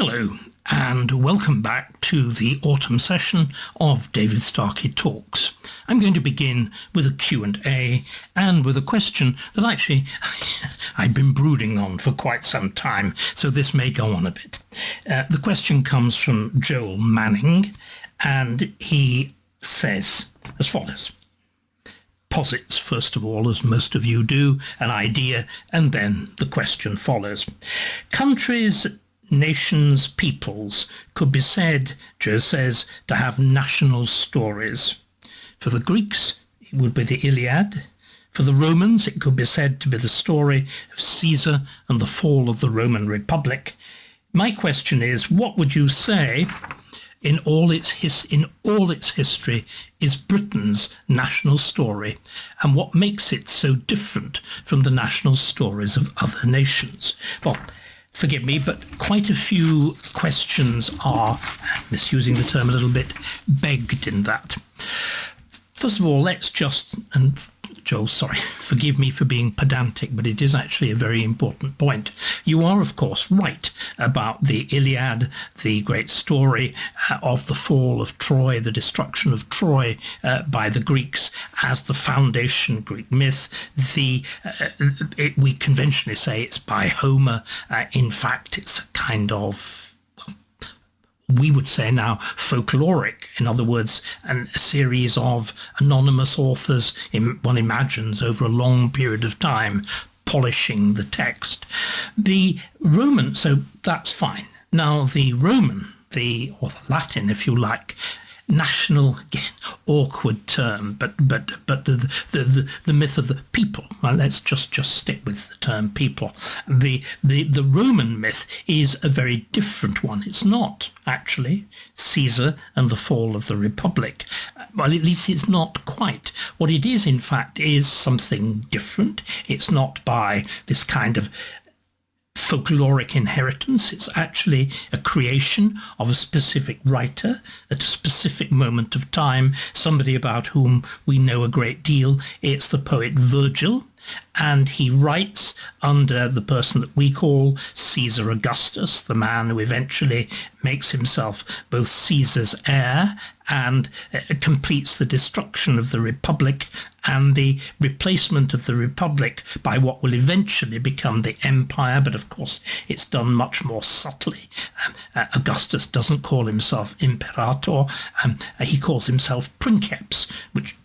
Hello, and welcome back to the autumn session of David Starkey Talks. I'm going to begin with a Q&A and with a question that actually I've been brooding on for quite some time, so this may go on a bit. The question comes from Joel Manning, and he says as follows. Posits, first of all, as most of you do, an idea, and then the question follows. Countries, nations, peoples could be said, Joe says, to have national stories. For the Greeks, it would be the Iliad. For the Romans, it could be said to be the story of Caesar and the fall of the Roman Republic. My question is, what would you say in all its history is Britain's national story, and what makes it so different from the national stories of other nations? Well, forgive me, but quite a few questions are, misusing the term a little bit, begged in that. First of all, let's just, and Joel, sorry, forgive me for being pedantic, but it is actually a very important point. You are, of course, right about the Iliad, the great story of the fall of Troy, the destruction of Troy by the Greeks as the foundation Greek myth. We conventionally say it's by Homer. In fact, it's a kind of, we would say now, folkloric. In other words, a series of anonymous authors, one imagines, over a long period of time, polishing the text. The Roman, so that's fine. Now the Roman, or the Latin, if you like, national, again, awkward term, but the myth of the people. Well, let's just stick with the term people. The Roman myth is a very different one. It's not actually Caesar and the fall of the Republic. Well, at least it's not quite. What it is, in fact, is something different. It's not by this kind of folkloric inheritance. It's actually a creation of a specific writer at a specific moment of time, somebody about whom we know a great deal. It's the poet Virgil, and he writes under the person that we call Caesar Augustus, the man who eventually makes himself both Caesar's heir and completes the destruction of the Republic and the replacement of the Republic by what will eventually become the Empire, but of course it's done much more subtly. Augustus doesn't call himself imperator, he calls himself princeps, which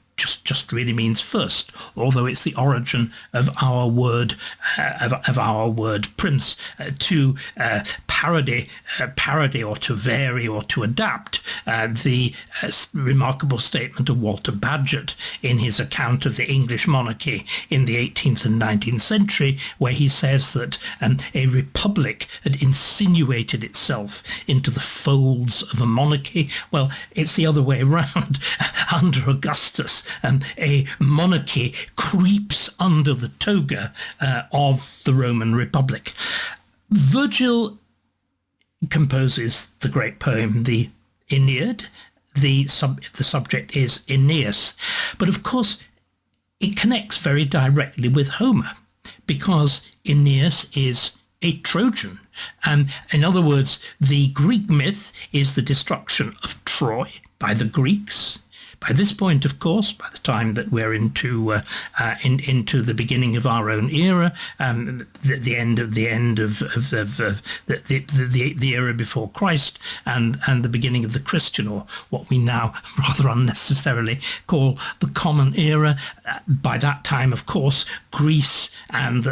just really means first, although it's the origin of our word prince, to parody or to vary or to adapt the remarkable statement of Walter Bagehot in his account of the English monarchy in the 18th and 19th century, where he says that a republic had insinuated itself into the folds of a monarchy. Well, it's the other way around. Under Augustus, a monarchy creeps under the toga of the Roman Republic. Virgil composes the great poem, the Aeneid. The subject is Aeneas. But of course, it connects very directly with Homer, because Aeneas is a Trojan. In other words, the Greek myth is the destruction of Troy by the Greeks. By this point, of course, by the time that we're into the beginning of our own era, the end of the era before Christ, and the beginning of the Christian, or what we now rather unnecessarily call the Common Era. By that time, of course, Greece and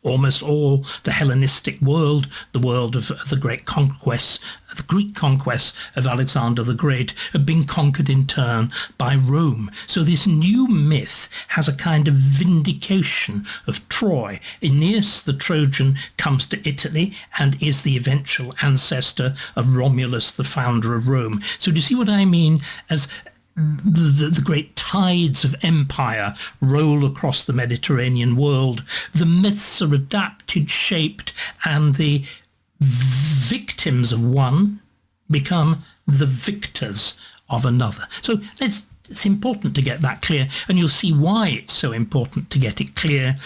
almost all the Hellenistic world, the world of the great conquests, the Greek conquests of Alexander the Great, have been conquered in turn by Rome. So this new myth has a kind of vindication of Troy. Aeneas, the Trojan, comes to Italy and is the eventual ancestor of Romulus, the founder of Rome. So do you see what I mean? As the great tides of empire roll across the Mediterranean world, the myths are adapted, shaped, and the victims of one become the victors of another. So let's it's important to get that clear, and you'll see why it's so important to get it clear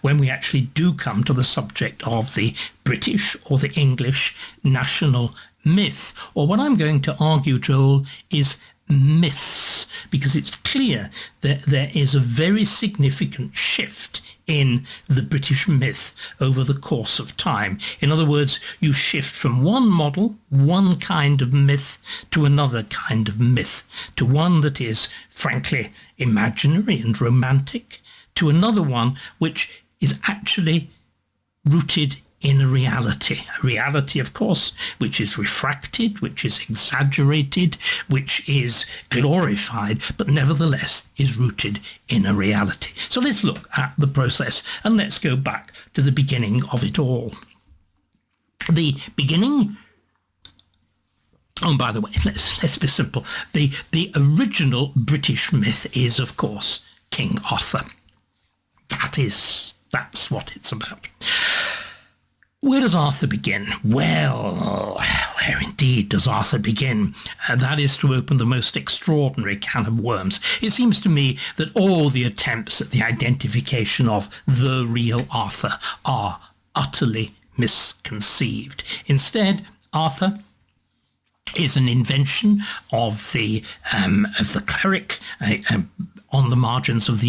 when we actually do come to the subject of the British or the English national myth, or what I'm going to argue, Joel, is myths, because it's clear that there is a very significant shift in the British myth over the course of time. In other words, you shift from one model, one kind of myth, to another kind of myth, to one that is frankly imaginary and romantic, to another one which is actually rooted in a reality, of course, which is refracted, which is exaggerated, which is glorified, but nevertheless is rooted in a reality. So let's look at the process, and let's go back to the beginning of it all. The beginning, oh, by the way, let's be simple. The original British myth is, of course, King Arthur. That's what it's about. Where does Arthur begin? Well, where indeed does Arthur begin? That is to open the most extraordinary can of worms. It seems to me that all the attempts at the identification of the real Arthur are utterly misconceived. Instead, Arthur is an invention of the cleric on the margins of the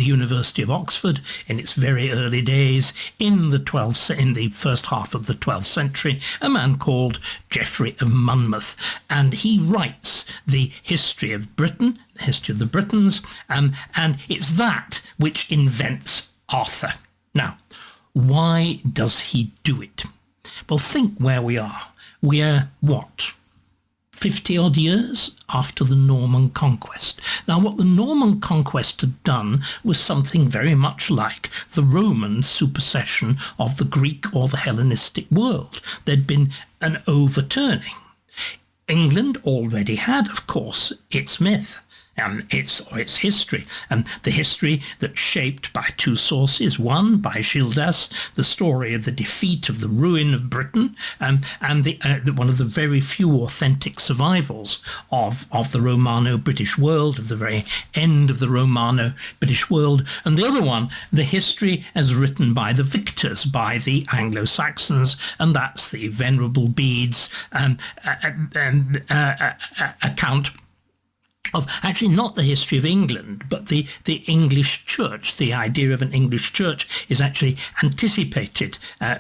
University of Oxford in its very early days in the first half of the 12th century, a man called Geoffrey of Monmouth, and he writes the history of Britain, the history of the Britons, and it's that which invents Arthur. Now, why does he do it? Well, think where we are. We're what? 50-odd years after the Norman conquest. Now, what the Norman conquest had done was something very much like the Roman supersession of the Greek or the Hellenistic world. There'd been an overturning. England already had, of course, its myth, its history, and the history that's shaped by two sources. One, by Gildas, the story of the defeat, of the ruin of Britain, and one of the very few authentic survivals of the Romano-British world, of the very end of the Romano-British world. And the other one, the history as written by the victors, by the Anglo-Saxons, and that's the Venerable Bede's account of actually not the history of England, but the English church. The idea of an English church is actually anticipated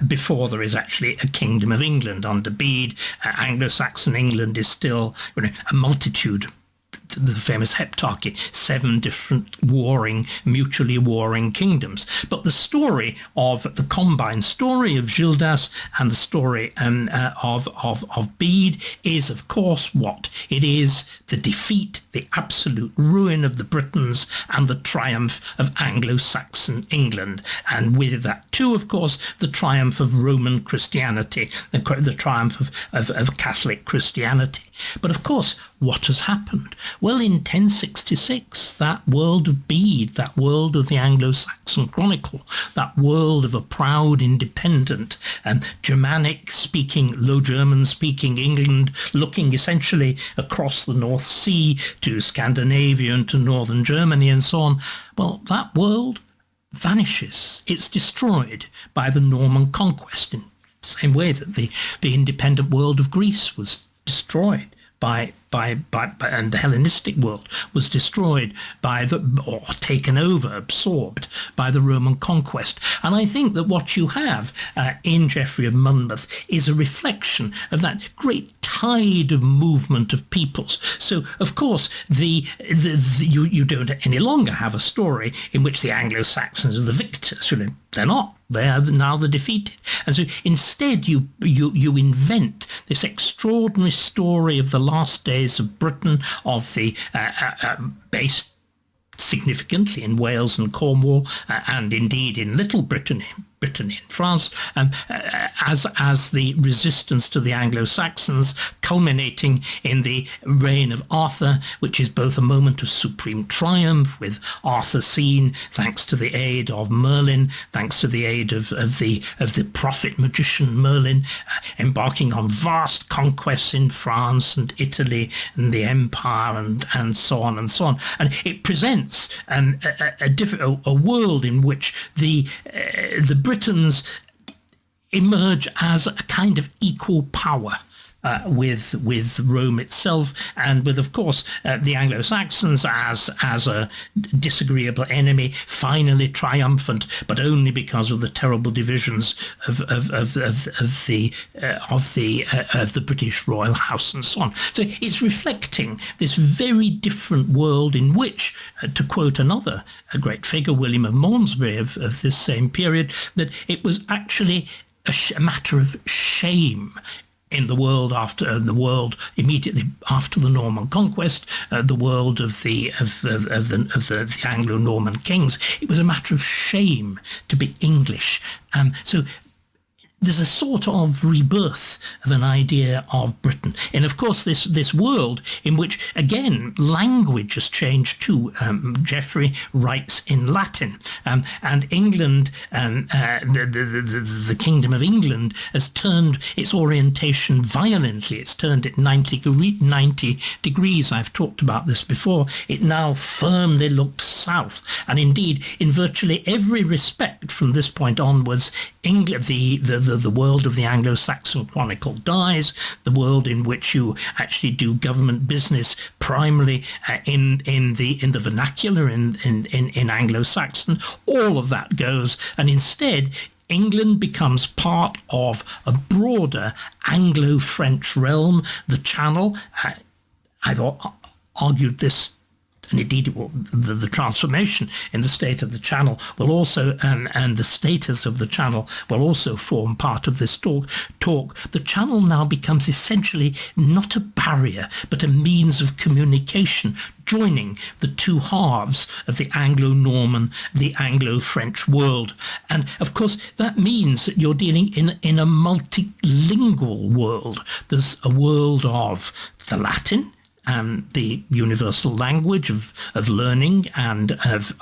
before there is actually a kingdom of England. Under Bede, Anglo-Saxon England is still a multitude, the famous heptarchy, 7 different mutually warring kingdoms. But the story of the combined story of Gildas and the story of Bede is, of course, what? It is the defeat, the absolute ruin of the Britons and the triumph of Anglo-Saxon England. And with that too, of course, the triumph of Roman Christianity, the triumph of Catholic Christianity. But of course, what has happened? Well, in 1066, that world of Bede, that world of the Anglo-Saxon Chronicle, that world of a proud, independent, Germanic-speaking, Low German-speaking England, looking essentially across the North Sea to Scandinavia and to northern Germany and so on, well, that world vanishes. It's destroyed by the Norman conquest in the same way that the independent world of Greece was destroyed and the Hellenistic world was destroyed or taken over, absorbed by the Roman conquest. And I think that what you have in Geoffrey of Monmouth is a reflection of that great tide of movement of peoples. So, of course, you don't any longer have a story in which the Anglo-Saxons are the victors. They're not. They are now the defeated. And so instead you invent this extraordinary story of the last days of Britain, of the based significantly in Wales and Cornwall, and indeed in Little Britain, Brittany and France, as the resistance to the Anglo-Saxons, culminating in the reign of Arthur, which is both a moment of supreme triumph, with Arthur seen, thanks to the aid of Merlin, thanks to the aid of the prophet magician Merlin, embarking on vast conquests in France and Italy and the Empire and so on and so on. And it presents a world in which the Britons emerge as a kind of equal power with Rome itself, and with, of course, the Anglo-Saxons as a disagreeable enemy, finally triumphant, but only because of the terrible divisions of the British royal house and so on. So it's reflecting this very different world in which, to quote a great figure, William of Malmesbury of this same period, that it was actually a matter of shame in the world immediately after the Norman conquest, the world of the Anglo-Norman kings. It was a matter of shame to be English. So there's a sort of rebirth of an idea of Britain. And of course, this world in which, again, language has changed too. Geoffrey writes in Latin. And England, the Kingdom of England, has turned its orientation violently. It's turned it 90 degrees. I've talked about this before. It now firmly looks south. And indeed, in virtually every respect from this point onwards, England, the world of the Anglo-Saxon Chronicle dies, the world in which you actually do government business primarily in the vernacular, in Anglo-Saxon, all of that goes, and instead England becomes part of a broader Anglo-French realm, the Channel. I've argued this, and indeed the transformation in the state of the Channel will also, and the status of the Channel will also form part of this talk. The Channel now becomes essentially not a barrier, but a means of communication, joining the two halves of the Anglo-Norman, the Anglo-French world. And of course, that means that you're dealing in a multilingual world. There's a world of the Latin, the universal language of learning and of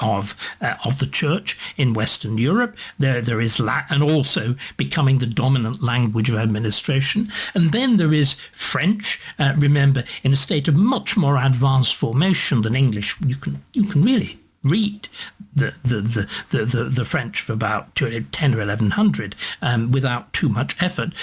the church in Western Europe. There is Latin, and also becoming the dominant language of administration. And then there is French, remember, in a state of much more advanced formation than English. You can really read the French of about 10 or 1100 without too much effort.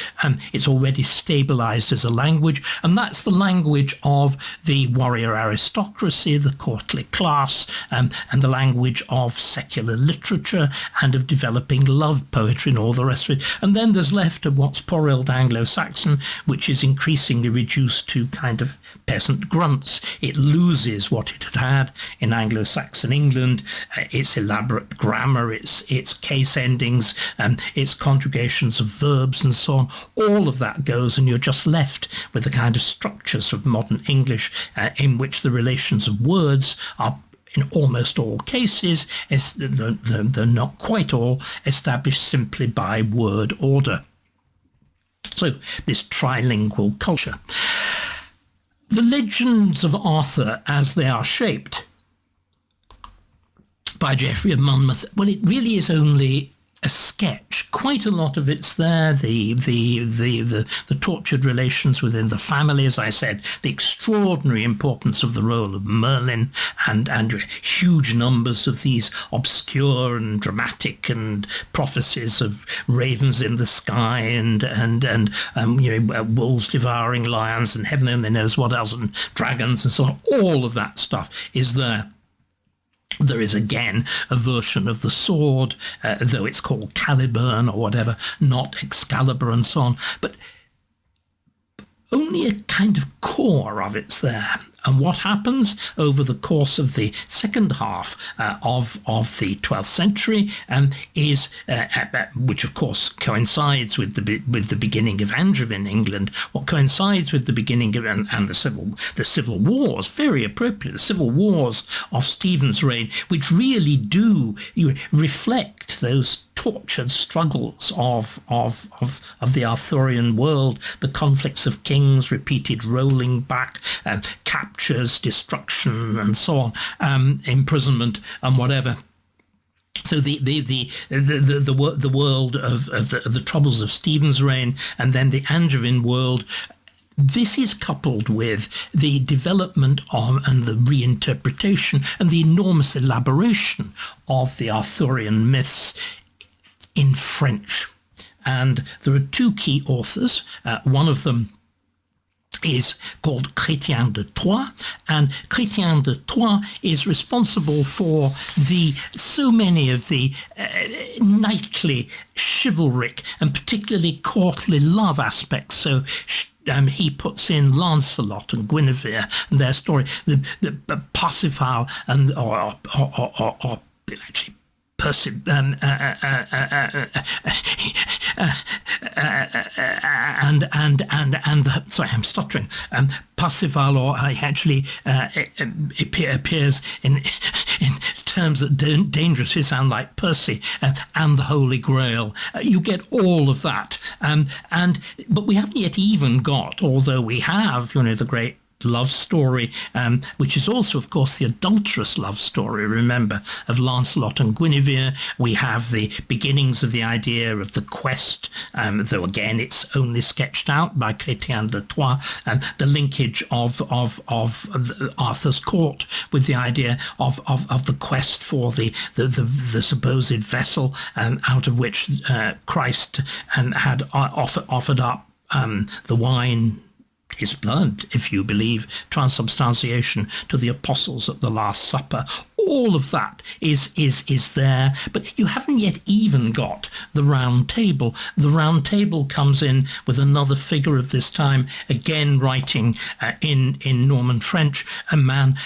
It's already stabilized as a language, and that's the language of the warrior aristocracy, the courtly class, and the language of secular literature and of developing love poetry and all the rest of it. And then there's left of what's poor old Anglo-Saxon, which is increasingly reduced to kind of peasant grunts. It loses what it had in Anglo-Saxon England, its elaborate grammar, its case endings, its conjugations of verbs and so on. All of that goes, and you're just left with the kind of structures of modern English in which the relations of words are, in almost all cases, though not quite all, established simply by word order. So this trilingual culture. The legends of Arthur, as they are shaped by Geoffrey of Monmouth, well, it really is only a sketch. Quite a lot of it's there. The tortured relations within the family, as I said, the extraordinary importance of the role of Merlin, and huge numbers of these obscure and dramatic and prophecies of ravens in the sky and wolves devouring lions and heaven only knows what else, and dragons and so on. All of that stuff is there. There is again a version of the sword, though it's called Caliburn or whatever, not Excalibur and so on, but only a kind of core of it's there. And what happens over the course of the second half of the 12th century is, which of course coincides with the beginning of Angevin England, what coincides with the beginning of and the civil wars, very appropriate, the civil wars of Stephen's reign, which really do reflect those tortured struggles of the Arthurian world, the conflicts of kings, repeated rolling back, captures, destruction, and so on, imprisonment and whatever. So the world of the troubles of Stephen's reign, and then the Angevin world. This is coupled with the development of and the reinterpretation and the enormous elaboration of the Arthurian myths in French. And there are two key authors. One of them is called Chrétien de Troyes, and Chrétien de Troyes is responsible for so many of the knightly, chivalric, and particularly courtly love aspects. So he puts in Lancelot and Guinevere and their story, the Parsifal and or actually Percy and sorry, I'm stuttering. Parsifal, or actually appears in terms that dangerously sound like Percy and the Holy Grail. You get all of that, but we haven't yet even got, although we have, the great love story, which is also, of course, the adulterous love story, remember, of Lancelot and Guinevere. We have the beginnings of the idea of the quest, though again it's only sketched out by Chrétien de Troyes, the linkage of Arthur's court with the idea of the quest for the supposed vessel out of which Christ had offered up the wine, his blood, if you believe transubstantiation, to the apostles at the Last Supper. All of that is there, but you haven't yet even got the Round Table. The Round Table comes in with another figure of this time, again writing in Norman French, a man.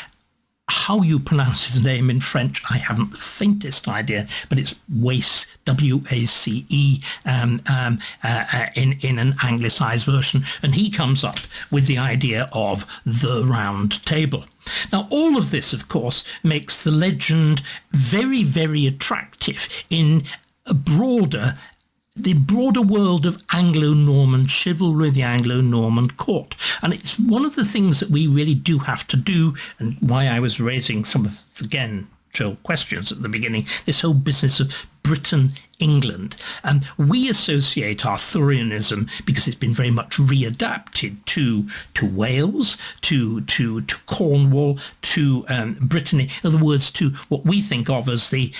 How you pronounce his name in French, I haven't the faintest idea, but it's Wace, W-A-C-E, in an anglicised version, and he comes up with the idea of the Round Table. Now, all of this, of course, makes the legend very, very attractive in the broader world of Anglo-Norman chivalry, the Anglo-Norman court. And it's one of the things that we really do have to do, and why I was raising some of, again, Joel, questions at the beginning, this whole business of Britain, England. And we associate Arthurianism, because it's been very much readapted to Wales, to Cornwall, to Brittany. In other words, to what we think of as the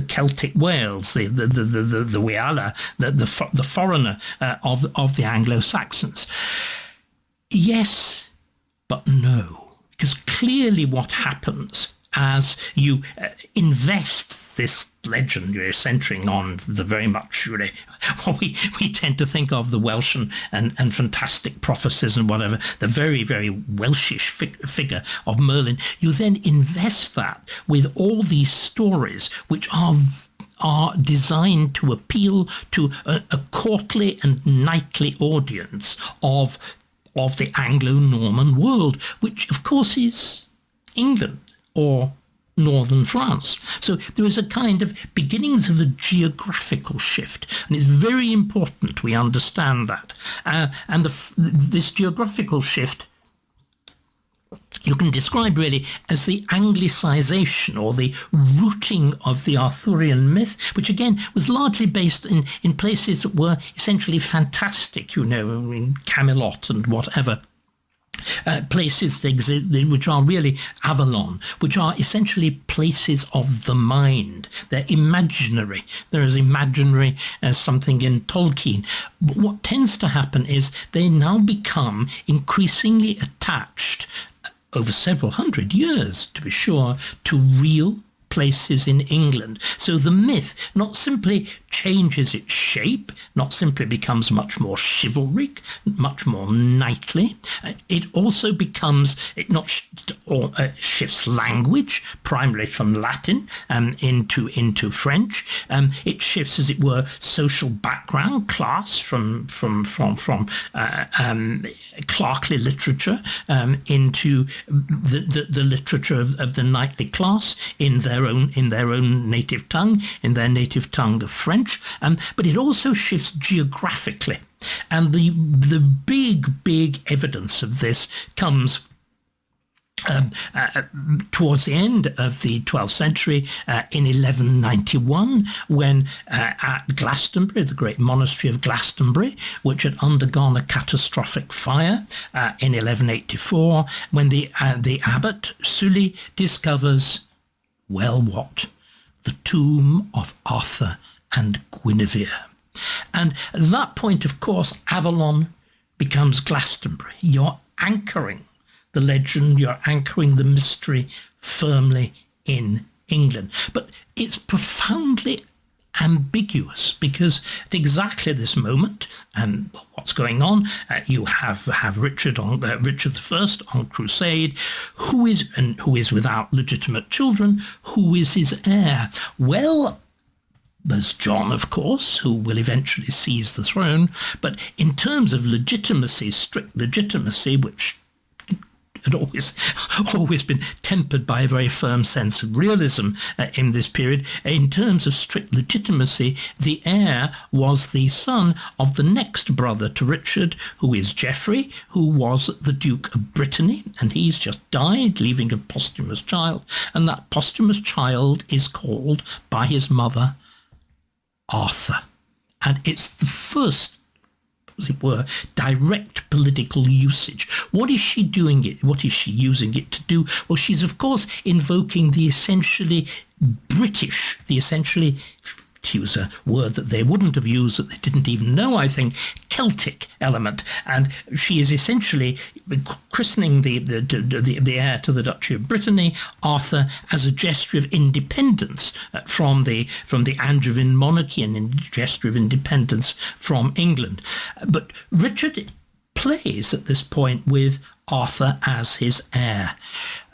Celtic Wales, the Weala, the foreigner of the Anglo-Saxons. Yes, but no, because clearly what happens as you invest this legend, centering on the very much, what we tend to think of, the Welsh and fantastic prophecies and whatever, the very, very Welshish figure of Merlin. You then invest that with all these stories which are designed to appeal to a courtly and knightly audience of the Anglo-Norman world, which of course is England or northern France. So there is a kind of beginnings of a geographical shift, and it's very important we understand that. And this geographical shift you can describe really as the Anglicisation, or the rooting of the Arthurian myth, which again was largely based in places that were essentially fantastic, in Camelot and whatever. Places which are really Avalon, which are essentially places of the mind. They're imaginary. They're as imaginary as something in Tolkien. But what tends to happen is they now become increasingly attached, over several hundred years, to be sure, to real places in England. So the myth not simply changes its shape, not simply becomes much more chivalric, much more knightly. It also becomes, shifts language, primarily from Latin into French. It shifts, as it were, social background, class, from clerkly literature into the literature of the knightly class in their their own native tongue, in their native tongue of French, but it also shifts geographically. And the big evidence of this comes towards the end of the 12th century, in 1191, when at Glastonbury, the great monastery of Glastonbury, which had undergone a catastrophic fire in 1184, when the abbot Sully discovers, well, what? The tomb of Arthur and Guinevere. And at that point, of course, Avalon becomes Glastonbury. You're anchoring the legend, you're anchoring the mystery firmly in England. But it's profoundly ambiguous, because at exactly this moment, and what's going on, you have Richard I on crusade, who is without legitimate children. Who is his heir? Well, there's John, of course, who will eventually seize the throne. But in terms of legitimacy, strict legitimacy, which had always been tempered by a very firm sense of realism in this period, in terms of strict legitimacy, the heir was the son of the next brother to Richard, who is Geoffrey, who was the Duke of Brittany, and he's just died, leaving a posthumous child, and that posthumous child is called by his mother Arthur. And it's the first, as it were, direct political usage. What is she doing it? What is she using it to do? Well, she's, of course, invoking the essentially British, to use a word that they wouldn't have used, that they didn't even know, I think, Celtic element. And she is essentially christening the heir to the Duchy of Brittany, Arthur, as a gesture of independence from the Angevin monarchy, and a gesture of independence from England. But Richard plays at this point with Arthur as his heir.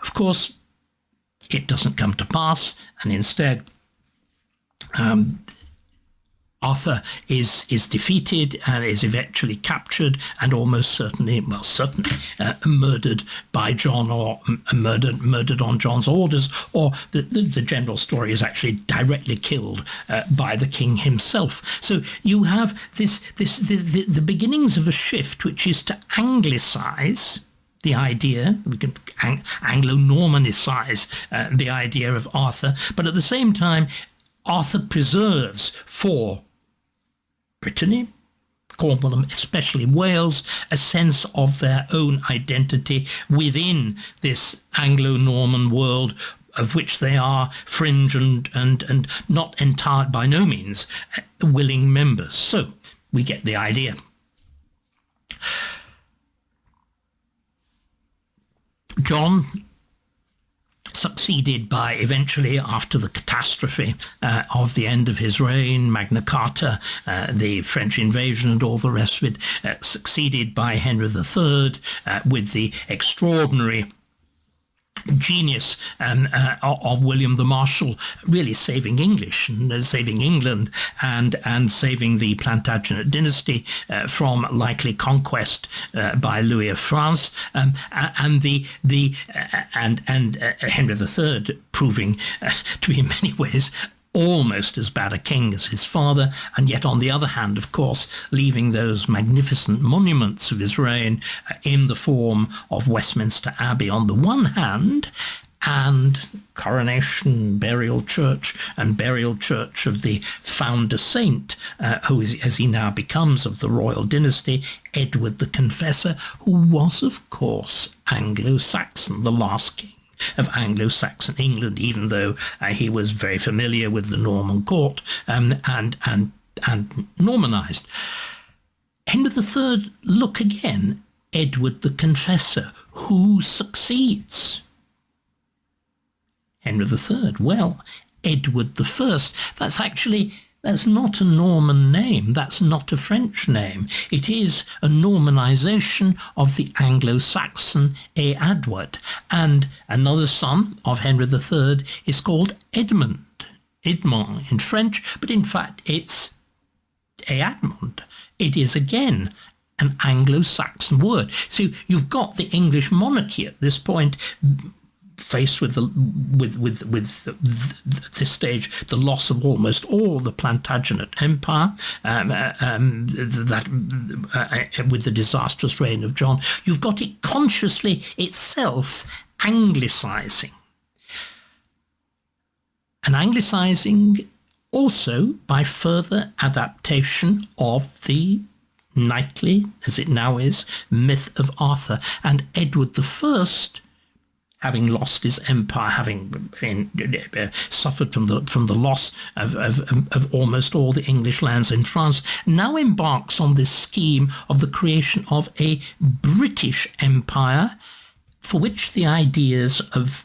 Of course, it doesn't come to pass, and instead Arthur is defeated and is eventually captured and almost certainly murdered by John, or murdered on John's orders, or the general story is actually directly killed by the king himself. So you have the beginnings of a shift, which is to Anglicize the idea, we can Anglo-Normanicize the idea of Arthur, but at the same time Arthur preserves for Brittany, Cornwall, and especially Wales, a sense of their own identity within this Anglo-Norman world, of which they are fringe and not entire, by no means willing members. So we get the idea. John, succeeded by, eventually, after the catastrophe of the end of his reign, Magna Carta, the French invasion and all the rest of it, succeeded by Henry III with the extraordinary genius of William the Marshal, really saving saving England and saving the Plantagenet dynasty from likely conquest by Louis of France, and Henry III proving to be in many ways almost as bad a king as his father, and yet on the other hand, of course, leaving those magnificent monuments of his reign in the form of Westminster Abbey on the one hand, and coronation, burial church of the founder saint, who is, as he now becomes, of the royal dynasty, Edward the Confessor, who was, of course, Anglo-Saxon, the last king of Anglo-Saxon England, even though he was very familiar with the Norman court and Normanized. Henry III, look again, Edward the Confessor, who succeeds Henry III? Well, Edward I. That's not a Norman name. That's not a French name. It is a Normanization of the Anglo-Saxon Eadward. And another son of Henry III is called Edmund. Edmond in French, but in fact it's Eadmund. It is again an Anglo-Saxon word. So you've got the English monarchy at this point faced with this stage the loss of almost all the Plantagenet Empire, with the disastrous reign of John, you've got it consciously itself Anglicising. And Anglicising also by further adaptation of the knightly, as it now is, myth of Arthur. And Edward I, having lost his empire, having suffered from the loss of almost all the English lands in France, now embarks on this scheme of the creation of a British empire, for which the idea of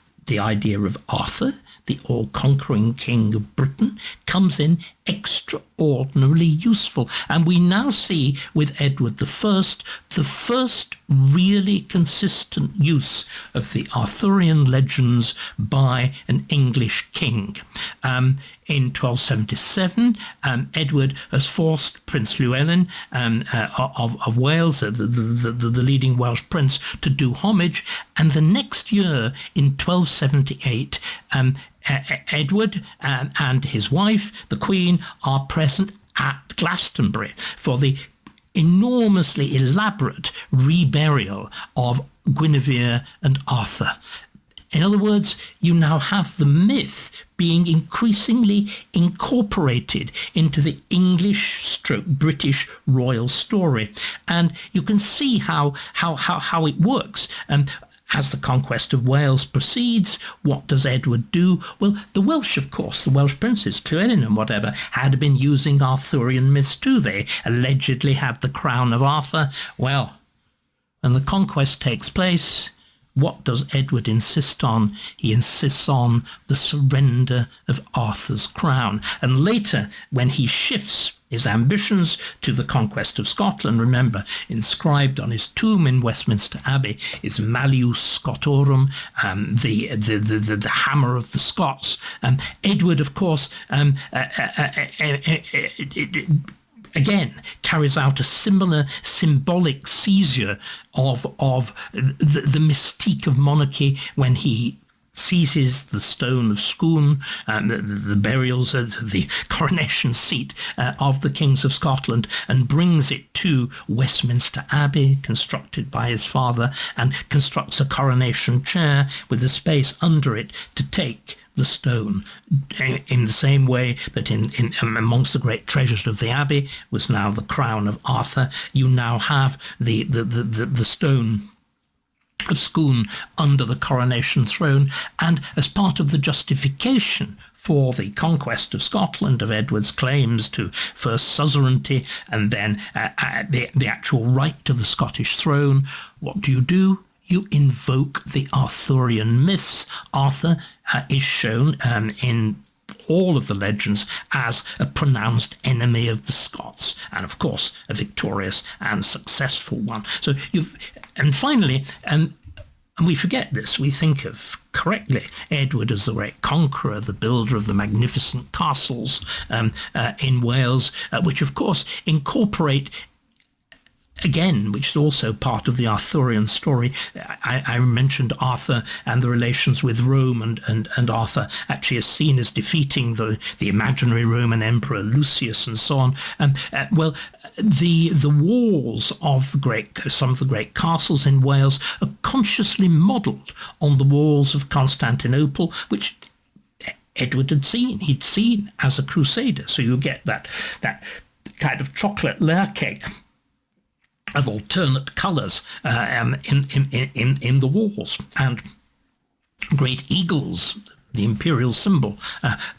Arthur, the all-conquering king of Britain, comes in extraordinarily useful. And we now see with Edward I the first really consistent use of the Arthurian legends by an English king. In 1277, Edward has forced Prince Llewellyn of Wales, the leading Welsh prince, to do homage. And the next year, in 1278, Edward and his wife, the Queen, are present at Glastonbury for the enormously elaborate reburial of Guinevere and Arthur. In other words, you now have the myth being increasingly incorporated into the English/British royal story. And you can see how it works. As the conquest of Wales proceeds, what does Edward do? Well, the Welsh, of course, the Welsh princes, Llewellyn and whatever, had been using Arthurian myths too. They allegedly had the crown of Arthur. Well, when the conquest takes place, what does Edward insist on? He insists on the surrender of Arthur's crown. And later, when he shifts his ambitions to the conquest of Scotland, remember, inscribed on his tomb in Westminster Abbey is Malleus Scotorum, the hammer of the Scots. Edward, of course, again carries out a similar symbolic seizure of the mystique of monarchy when he seizes the stone of Scone, the burials, the coronation seat of the kings of Scotland, and brings it to Westminster Abbey, constructed by his father, and constructs a coronation chair with a space under it to take the stone, in the same way that in amongst the great treasures of the abbey was now the crown of Arthur. You now have the stone of Scone under the coronation throne, and as part of the justification for the conquest of Scotland, of Edward's claims to first suzerainty and then the actual right to the Scottish throne, what do? You invoke the Arthurian myths. Arthur is shown in all of the legends as a pronounced enemy of the Scots, and of course a victorious and successful one. So and finally, and we forget this, we think of correctly Edward as the great conqueror, the builder of the magnificent castles in Wales, which of course incorporate, again, which is also part of the Arthurian story. I mentioned Arthur and the relations with Rome, and Arthur actually is seen as defeating the imaginary Roman Emperor Lucius and so on. Well, the walls of some of the great castles in Wales are consciously modelled on the walls of Constantinople, which Edward had seen. He'd seen as a crusader. So you get that kind of chocolate layer cake of alternate colours in the walls, and great eagles, the imperial symbol,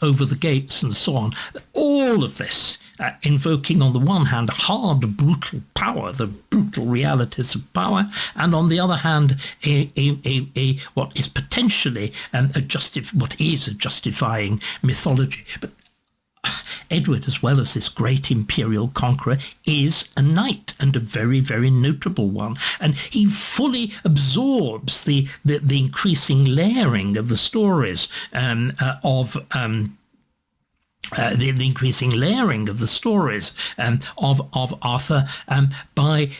over the gates and so on. All of this invoking on the one hand hard, brutal power, the brutal realities of power, and on the other hand what is potentially a justifying mythology. But Edward, as well as this great imperial conqueror, is a knight, and a very, very notable one. And he fully absorbs the increasing layering of the stories of Arthur by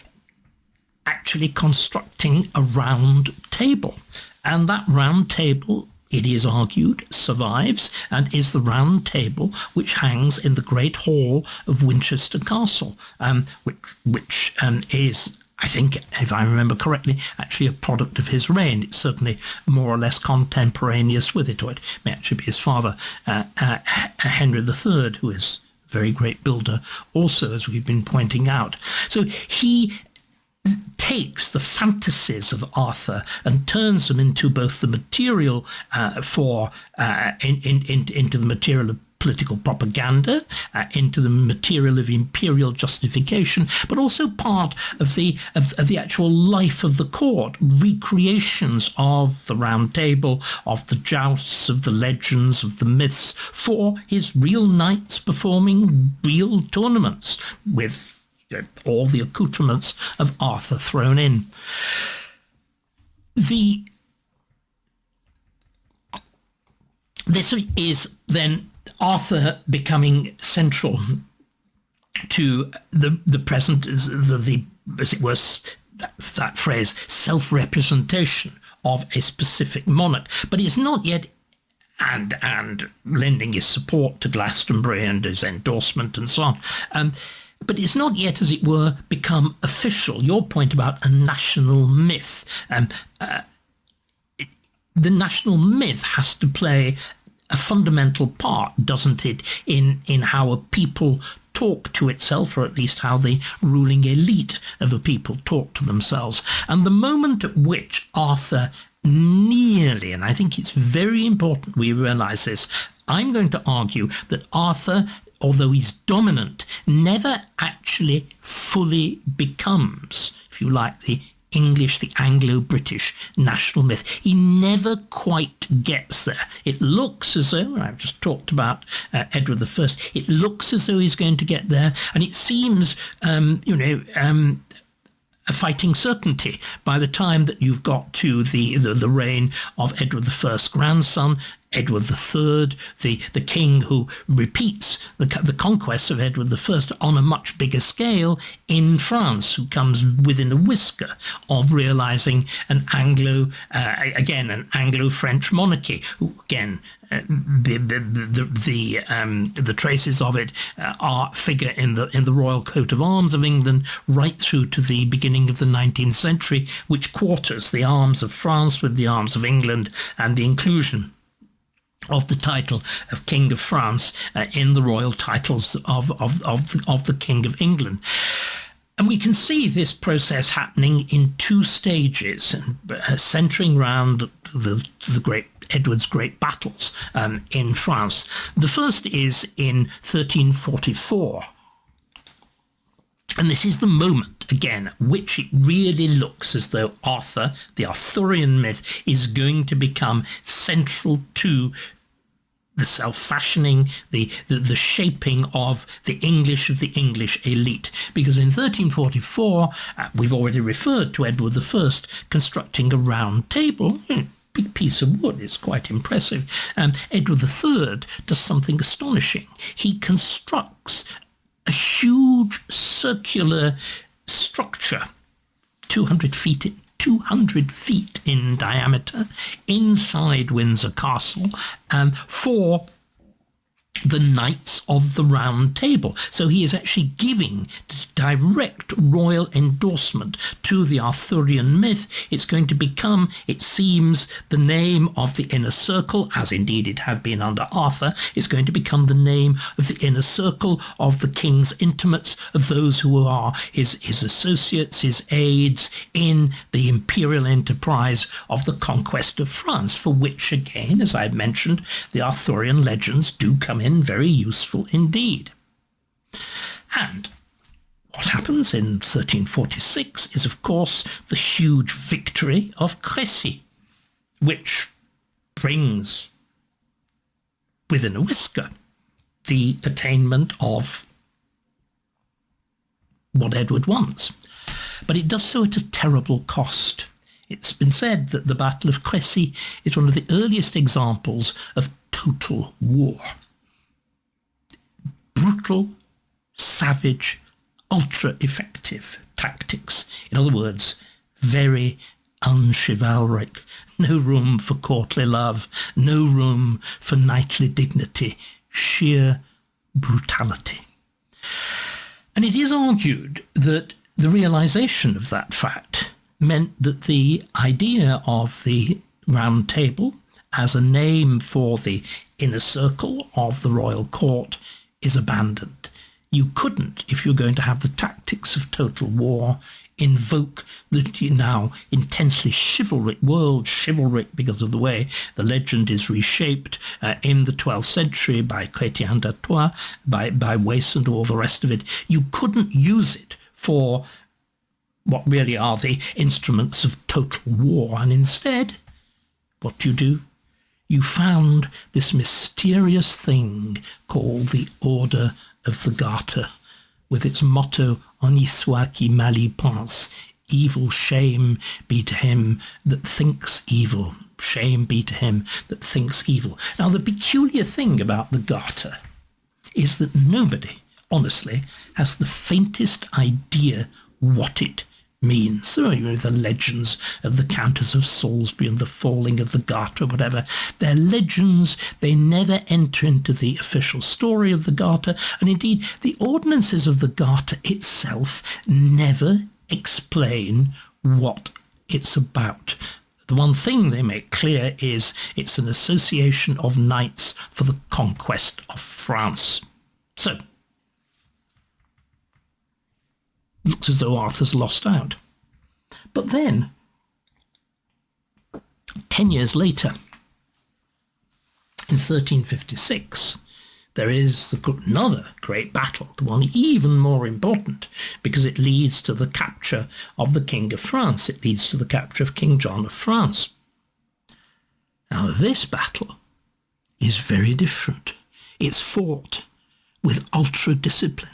actually constructing a round table. And that round table, it is argued, survives and is the round table which hangs in the Great Hall of Winchester Castle, which is, I think, if I remember correctly, actually a product of his reign. It's certainly more or less contemporaneous with it, or it may actually be his father, Henry III, who is a very great builder also, as we've been pointing out. So he takes the fantasies of Arthur and turns them into both the material into the material of political propaganda, into the material of imperial justification, but also part of the actual life of the court, recreations of the Round Table, of the jousts, of the legends, of the myths, for his real knights performing real tournaments with all the accoutrements of Arthur thrown in. This is then Arthur becoming central to the present, as it were, that phrase, self-representation of a specific monarch. But it's not yet, and lending his support to Glastonbury and his endorsement and so on, but it's not yet, as it were, become official. Your point about a national myth. The national myth has to play a fundamental part, doesn't it, in how a people talk to itself, or at least how the ruling elite of a people talk to themselves. And the moment at which Arthur nearly, and I think it's very important we realise this, I'm going to argue that Arthur, although he's dominant, never actually fully becomes, if you like, the English, the Anglo-British national myth. He never quite gets there. It looks as though, I've just talked about Edward I, it looks as though he's going to get there, and it seems, a fighting certainty by the time that you've got to the reign of Edward I's grandson, Edward III, the king who repeats the conquest of Edward I on a much bigger scale in France, who comes within a whisker of realising an Anglo-French monarchy, who again, the traces of it figure in the royal coat of arms of England right through to the beginning of the 19th century, which quarters the arms of France with the arms of England, and the inclusion of the title of King of France in the royal titles of the King of England. And we can see this process happening in two stages, centering around Edward's great battles in France. The first is in 1344. And this is the moment, again, at which it really looks as though Arthur, the Arthurian myth, is going to become central to the self-fashioning, the shaping of the English elite. Because in 1344, we've already referred to Edward I constructing a round table. Big piece of wood, it's quite impressive. Edward III does something astonishing. He constructs a huge circular structure, 200 feet in diameter, inside Windsor Castle, for the Knights of the Round Table. So he is actually giving direct royal endorsement to the Arthurian myth. It's going to become, it seems, the name of the inner circle, as indeed it had been under Arthur. It's going to become the name of the inner circle of the king's intimates, of those who are his associates, his aides in the imperial enterprise of the conquest of France, for which, again, as I mentioned, the Arthurian legends do come in very useful indeed. And what happens in 1346 is, of course, the huge victory of Crécy, which brings within a whisker the attainment of what Edward wants. But it does so at a terrible cost. It's been said that the Battle of Crécy is one of the earliest examples of total war. Brutal, savage, ultra-effective tactics. In other words, very unchivalric, no room for courtly love, no room for knightly dignity, sheer brutality. And it is argued that the realization of that fact meant that the idea of the Round Table as a name for the inner circle of the royal court is abandoned. You couldn't, if you're going to have the tactics of total war, invoke the now intensely chivalric world, chivalric because of the way the legend is reshaped in the 12th century by Chrétien d'Artois, by Wace and all the rest of it. You couldn't use it for what really are the instruments of total war. And instead, what do? You found this mysterious thing called the Order of the Garter, with its motto, "On y soit qui mal y pense," evil shame be to him that thinks evil. Shame be to him that thinks evil. Now, the peculiar thing about the Garter is that nobody, honestly, has the faintest idea what it means. So, the legends of the Countess of Salisbury and the falling of the Garter, whatever, they're legends. They never enter into the official story of the Garter, and indeed the ordinances of the Garter itself never explain what it's about. The one thing they make clear is it's an association of knights for the conquest of France. So, looks as though Arthur's lost out. But then, 10 years later, in 1356, there is another great battle, the one even more important, because it leads to the capture of the King of France. It leads to the capture of King John of France. Now, this battle is very different. It's fought with ultra-discipline.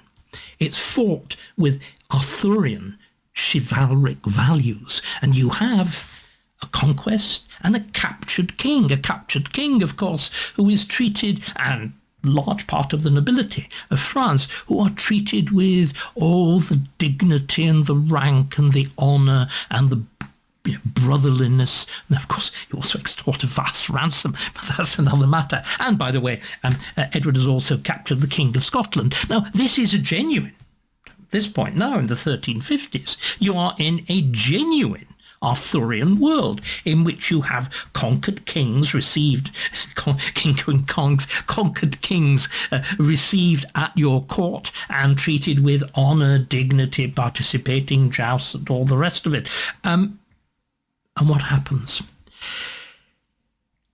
It's fought with Arthurian chivalric values, and you have a conquest and a captured king, of course, who is treated, and large part of the nobility of France, who are treated with all the dignity and the rank and the honour and the brotherliness, and of course you also extort a vast ransom, but that's another matter. And by the way, Edward has also captured the King of Scotland. Now, this is a genuine, at this point now in the 1350s, you are in a genuine Arthurian world in which you have conquered kings received received at your court and treated with honour, dignity, participating jousts and all the rest of it. And what happens?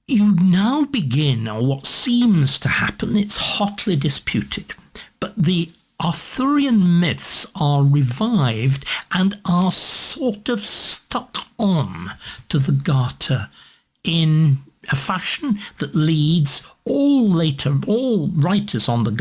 You now begin, or what seems to happen, it's hotly disputed, but the Arthurian myths are revived and are sort of stuck on to the Garter in a fashion that leads almost all writers on the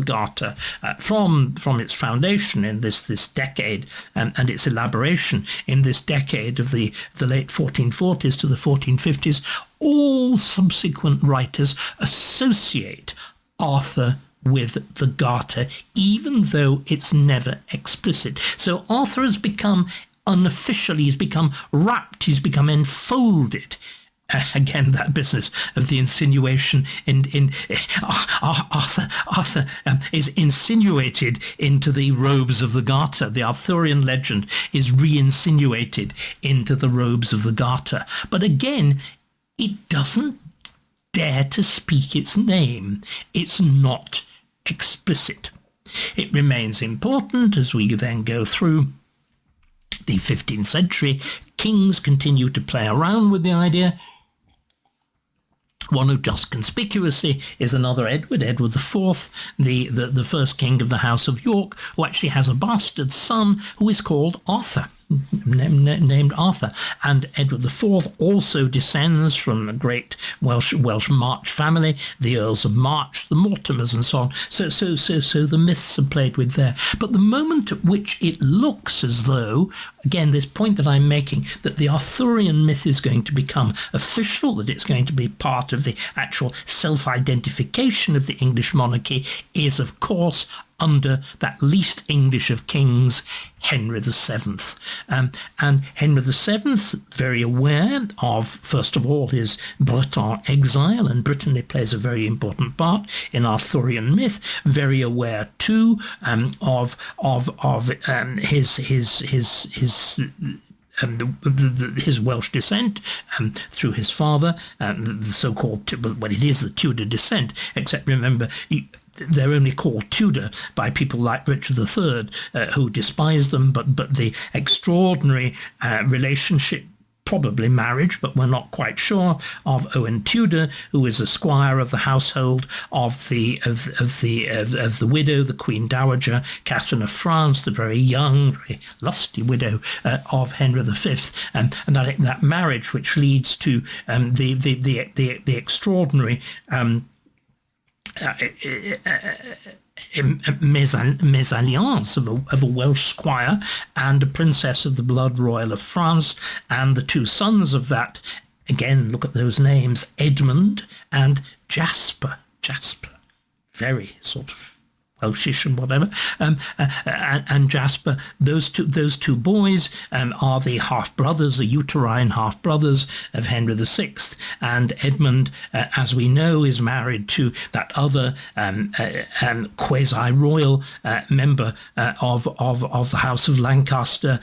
Garter from its foundation in this decade and its elaboration in this decade of the late 1440s to the 1450s, all subsequent writers associate Arthur with the Garter, even though it's never explicit. So Arthur has become unofficially, he's become wrapped, he's become enfolded. Again, that business of the insinuation in Arthur is insinuated into the robes of the Garter. The Arthurian legend is re-insinuated into the robes of the Garter. But again, it doesn't dare to speak its name. It's not explicit. It remains important as we then go through the 15th century. Kings continue to play around with the idea. One who just conspicuously is another Edward IV, the first king of the House of York, who actually has a bastard son who is called Arthur, named Arthur. And Edward IV also descends from the great Welsh March family, the Earls of March, the Mortimers and so on. So the myths are played with there. But the moment at which it looks as though, again, this point that I'm making, that the Arthurian myth is going to become official, that it's going to be part of the actual self-identification of the English monarchy, is, of course, under that least English of kings, Henry VII. And Henry VII, very aware of, first of all, his Breton exile, and Brittany plays a very important part in Arthurian myth, very aware too of his Welsh descent through his father, the so-called, well, it is the Tudor descent, except remember, they're only called Tudor by people like Richard III, who despise them, but the extraordinary relationship, probably marriage, but we're not quite sure, of Owen Tudor, who is a squire of the household of the widow, the Queen Dowager Catherine of France, the very young, very lusty widow of Henry V, and that marriage which leads to the extraordinary mésalliance of a Welsh squire and a princess of the blood royal of France, and the two sons of that, again, look at those names, Edmund and Jasper. Very sort of Welshish and whatever, and Jasper, those two boys are the half-brothers, the uterine half-brothers of Henry VI, and Edmund, as we know, is married to that other quasi-royal member of the House of Lancaster,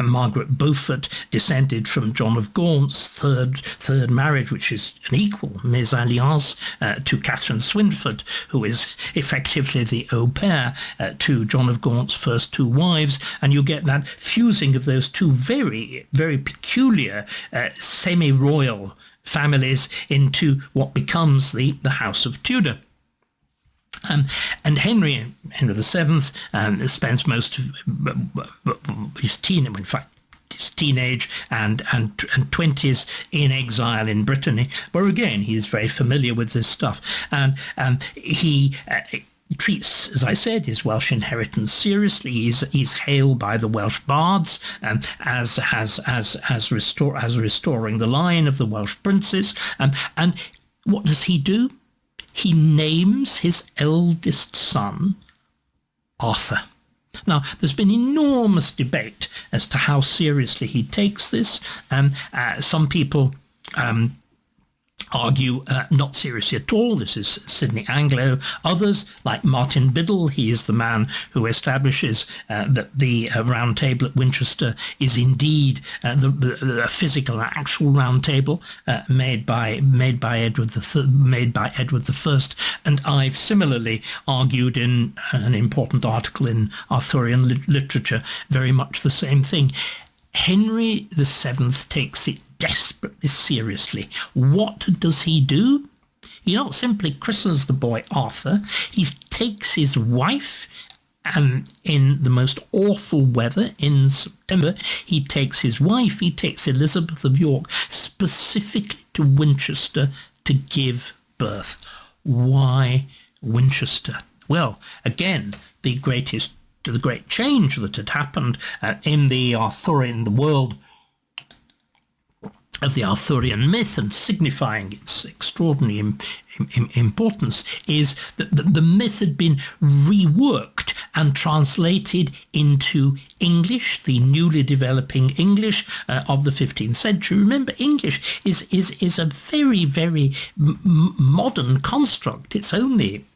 Margaret Beaufort, descended from John of Gaunt's third marriage, which is an equal mésalliance to Catherine Swynford, who is effectively the au pair to John of Gaunt's first two wives, and you get that fusing of those two very, very peculiar semi-royal families into what becomes the House of Tudor. And Henry VII spends most of his teenage and 20s in exile in Brittany, where again he is very familiar with this stuff, and he treats, as I said, his Welsh inheritance seriously. He's hailed by the Welsh bards as restoring the line of the Welsh princes. And what does he do? He names his eldest son Arthur. Now, there's been enormous debate as to how seriously he takes this. Some people argue not seriously at all. This is Sidney Anglo. Others, like Martin Biddle, he is the man who establishes that the Round Table at Winchester is indeed the physical, actual Round Table made by Edward I. And I've similarly argued in an important article in Arthurian literature very much the same thing. Henry VII takes it desperately seriously. What does he do? He not simply christens the boy Arthur, he takes his wife, in the most awful weather in September, he takes Elizabeth of York specifically to Winchester to give birth. Why Winchester? Well, again, the great change that had happened in the world of the Arthurian myth, and signifying its extraordinary importance, is that the myth had been reworked and translated into English, the newly developing English of the 15th century. Remember, English is a very, very modern construct. It's only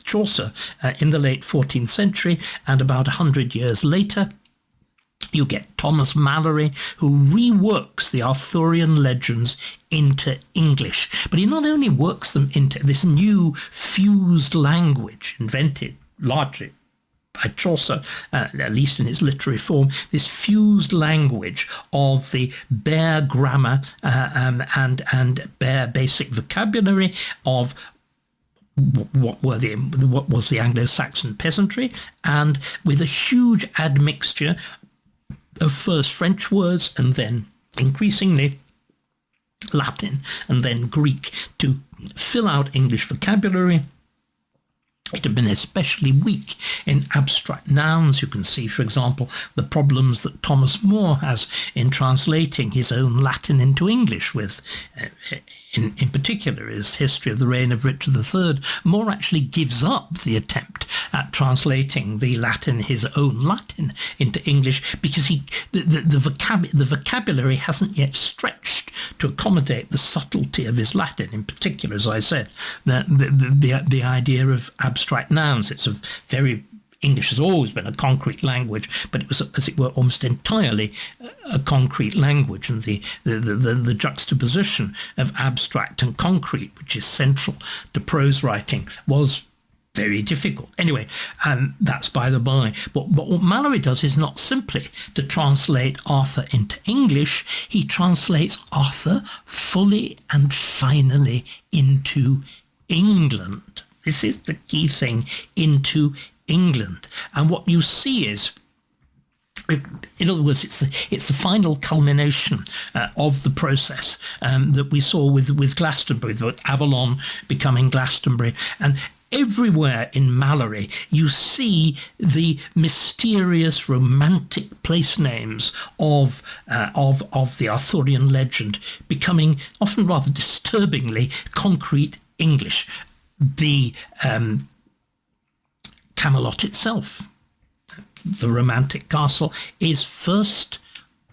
Chaucer in the late 14th century, and about 100 years later, you get Thomas Malory, who reworks the Arthurian legends into English. But he not only works them into this new fused language invented largely by Chaucer, at least in its literary form, this fused language of the bare grammar and bare basic vocabulary of what was the Anglo-Saxon peasantry, and with a huge admixture of first French words and then increasingly Latin and then Greek to fill out English vocabulary. It had been especially weak in abstract nouns. You can see, for example, the problems that Thomas More has in translating his own Latin into English with, in particular, his history of the reign of Richard III. More actually gives up the attempt at translating the Latin, his own Latin, into English, because the vocabulary hasn't yet stretched to accommodate the subtlety of his Latin. In particular, as I said, the idea of abstract nouns. It's a very English has always been a concrete language, but it was, as it were, almost entirely a concrete language, and the juxtaposition of abstract and concrete, which is central to prose writing, was very difficult. Anyway, that's by the by. But what Malory does is not simply to translate Arthur into English, he translates Arthur fully and finally into England. This is the key thing, into England. And what you see is, in other words, it's the final culmination of the process that we saw with Glastonbury, with Avalon becoming Glastonbury. And everywhere in Malory, you see the mysterious, romantic place names of the Arthurian legend becoming often rather disturbingly concrete English. The Camelot itself, the romantic castle, is first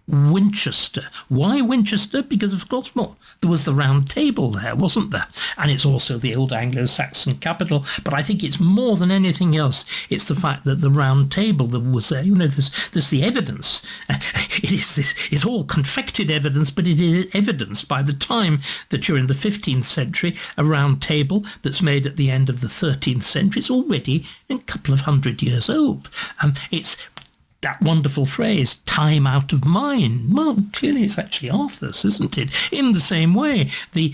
Winchester. Why Winchester? Because, of course, well, there was the Round Table there, wasn't there? And it's also the old Anglo-Saxon capital. But I think it's more than anything else, it's the fact that the Round Table that was there, there's the evidence. It's all confected evidence, but it is evidence by the time that you're in the 15th century, a Round Table that's made at the end of the 13th century, it's already a couple of hundred years old. It's that wonderful phrase, time out of mind. Well, clearly it's actually Arthur's, isn't it? In the same way, the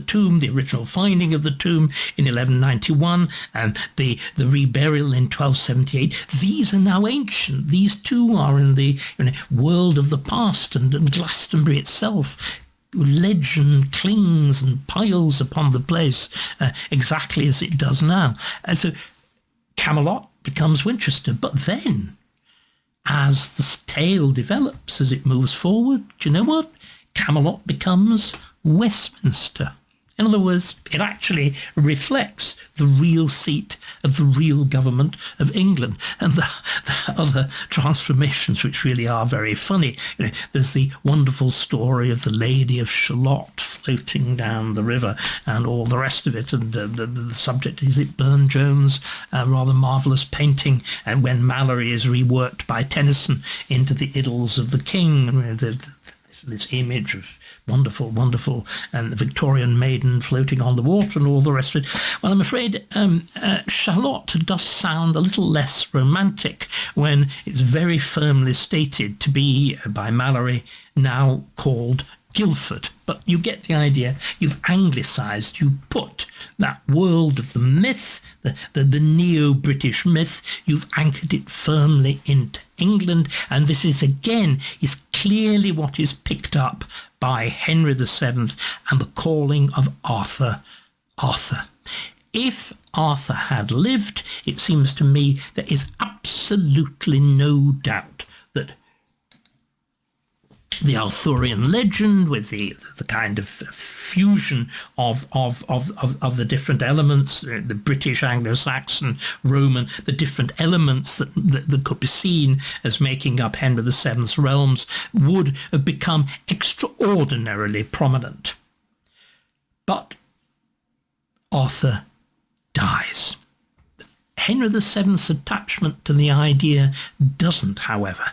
tomb, the original finding of the tomb in 1191, and the reburial in 1278, these are now ancient. These too are in the world of the past, and Glastonbury itself, legend clings and piles upon the place exactly as it does now. And so Camelot becomes Winchester, but then as the tale develops, as it moves forward, do you know what? Camelot becomes Westminster. In other words, it actually reflects the real seat of the real government of England. And the other transformations, which really are very funny. There's the wonderful story of the Lady of Shalott floating down the river and all the rest of it. And the subject is it Burne-Jones' rather marvellous painting, and when Malory is reworked by Tennyson into the Idylls of the King, this image of wonderful Victorian maiden floating on the water and all the rest of it. Well, I'm afraid Shalott does sound a little less romantic when it's very firmly stated to be, by Malory, now called Guildford. But you get the idea. You've anglicised, you put that world of the myth, the neo-British myth, you've anchored it firmly into England, and this is clearly what is picked up by Henry VII and the calling of Arthur. If Arthur had lived, it seems to me there is absolutely no doubt that the Arthurian legend, with the kind of fusion of the different elements, the British, Anglo-Saxon, Roman, the different elements that could be seen as making up Henry VII's realms, would have become extraordinarily prominent. But Arthur dies. Henry VII's attachment to the idea doesn't, however.